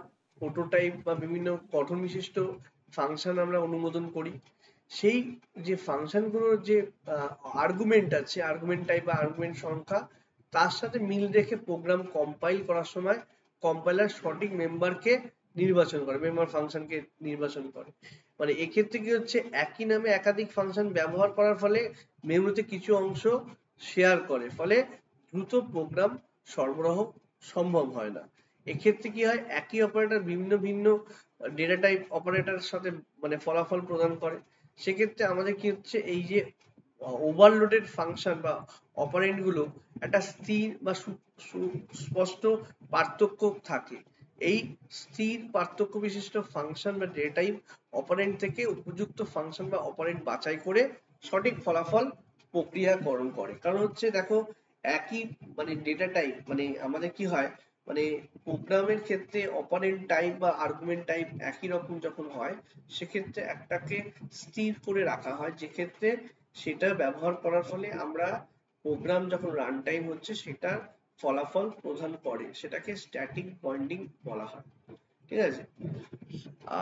প্রোটোটাইপ বা বিভিন্ন গঠন বিশিষ্ট ফাংশন আমরা অনুমোদন করি। সেই যে ফাংশনগুলোর যে আর্গুমেন্ট আছে, আর্গুমেন্ট টাইপ বা আর্গুমেন্ট সংখ্যা, তার সাথে মিল রেখে প্রোগ্রাম কম্পাইল করার সময় কম্পাইলার সঠিক মেম্বারকে নির্বাচন করে, মেম্বার ফাংশনকে নির্বাচন করে। মানে এক্ষেত্রে কি হচ্ছে, একই নামে একাধিক ফাংশন ব্যবহার করার ফলে মেমোরিতে কিছু অংশ শেয়ার করে, ফলে দ্রুত প্রোগ্রাম সরবরাহ সম্ভব হয় না। এক্ষেত্রে কি হয়, একই অপারেটর ভিন্ন ভিন্ন ডেটা টাইপ অপারেটরের সাথে মানে ফলাফল প্রদান করে। সেক্ষেত্রে আমাদের কি হচ্ছে, এই যে ওভারলোডেড ফাংশন বা অপারেন্ড গুলো একটা স্থির বা সুস্পষ্ট পার্থক্য থাকে। এই স্থির পার্থক্য বিশিষ্ট ফাংশন বা ডেটা টাইপ অপারেন্ড থেকে উপযুক্ত ফাংশন বা অপারেন্ড বাছাই করে সঠিক ফলাফল প্রক্রিয়াকরণ করে। কারণ হচ্ছে দেখো, একই মানে ডেটা টাইপ মানে আমাদের কি হয়, মানে প্রোগ্রামের ক্ষেত্রে অপারেন্ড টাইপ বা আর্গুমেন্ট টাইপ একই রকম যখন হয়, সেক্ষেত্রে একটাকে স্থির করে রাখা হয়, যেক্ষেত্রে সেটা ব্যবহার করার ফলে আমরা প্রোগ্রাম যখন রান টাইম হচ্ছে সেটা ফলাফল প্রদান করে, সেটাকে স্ট্যাটিক পয়েন্টিং বলা হয়। ঠিক আছে।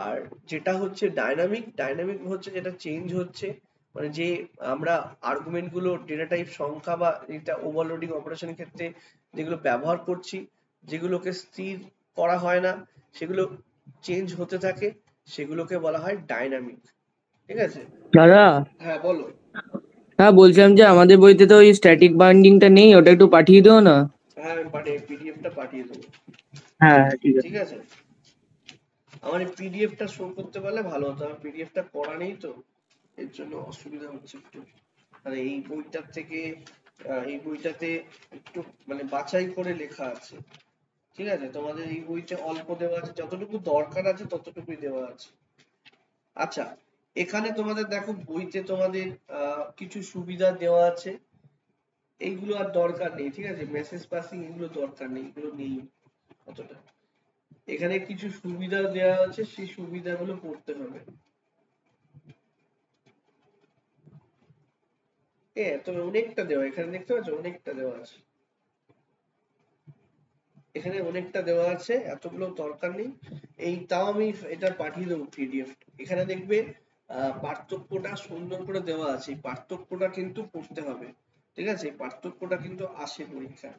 আর যেটা হচ্ছে ডাইনামিক, ডাইনামিক হচ্ছে যেটা চেঞ্জ হচ্ছে, মানে যে আমরা আর্গুমেন্ট গুলো ডেটা টাইপ সংখ্যা বা এটা ওভারলোডিং অপারেশনের ক্ষেত্রে যেগুলো ব্যবহার করছি, যেগুলোকে স্থির করা হয় না, সেগুলো চেঞ্জ হতে থাকে, সেগুলোকে বলা হয় ডাইনামিক। ঠিক আছে। দাদা, হ্যাঁ বলো। হ্যাঁ বলছিলাম যে আমাদের বইতে তো ওই স্ট্যাটিক বাইন্ডিংটা নেই, ওটা একটু পাঠিয়ে দিও না। হ্যাঁ আমি পাঠিয়ে পিডিএফটা পাঠিয়ে দেবো। হ্যাঁ ঠিক আছে। ঠিক আছে। আমার এই পিডিএফটা শো করতে পারলে ভালো হতো, আমার পিডিএফটা করা নেই তো, এর জন্য অসুবিধা হচ্ছে একটু। আর এই বইটার থেকে এই বইটাতে একটু মানে বাছাই করে লেখা আছে। ঠিক আছে, তোমাদের এই বইতে অল্প দেওয়া আছে, যতটুকু দরকার আছে ততটুকুই দেওয়া আছে। আচ্ছা, এখানে তোমাদের দেখো বইতে তোমাদের কিছু সুবিধা দেওয়া আছে, এইগুলো আর দরকার নেই। ঠিক আছে, মেসেজ পাসিং এগুলো দরকার নেই, এগুলো নেই অতটা। এখানে কিছু সুবিধা দেওয়া আছে, সেই সুবিধাগুলো পড়তে হবে। তবে অনেকটা দেওয়া, এখানে দেখতে পাচ্ছ অনেকটা দেওয়া আছে, এখানে অনেকটা দেওয়া আছে, এতগুলো দরকার নেই। এই তাও আমি এটা পাঠিয়ে দেবো পিডিএফ। এখানে দেখবে পার্থক্যটা সুন্দর করে দেওয়া আছে, এই পার্থক্যটা কিন্তু পড়তে হবে। ঠিক আছে, এই পার্থক্যটা কিন্তু আসে পরীক্ষায়।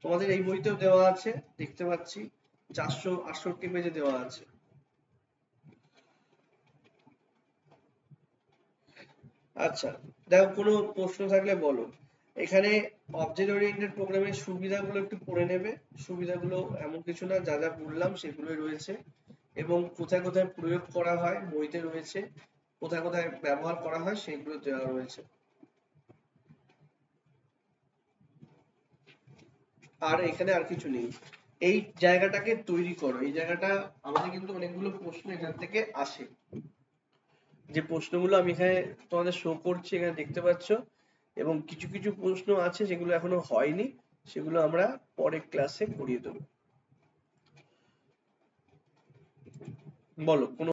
তোমাদের এই বইতেও দেওয়া আছে, দেখতে পাচ্ছি 468 পেজে দেওয়া আছে। আচ্ছা, দেখো কোনো প্রশ্ন থাকলে বলো। এখানে অবজেক্ট ওরিয়েন্টেড প্রোগ্রামের সুবিধাগুলো একটু পড়ে নেবে। সুবিধাগুলো এমন কিছু না, যা যা বললাম সেগুলোই রয়েছে, এবং কোথায় কোথায় প্রয়োগ করা হয় বইতে রয়েছে, কোথায় কোথায় ব্যবহার করা হয় সেগুলো দেওয়া রয়েছে। আর এখানে আর কিছু নেই। এই জায়গাটাকে তৈরি করো, এই জায়গাটা আমাদের কিন্তু অনেকগুলো প্রশ্ন এখান থেকে আসে। যে প্রশ্নগুলো আমি এখানে তোমাদের শো করছি, এখানে দেখতে পাচ্ছ, এবং কিছু কিছু প্রশ্ন আছে যেগুলো এখনো হয়নি, সেগুলো আমরা পরের ক্লাসে করিয়ে দেবো। বলো কোনো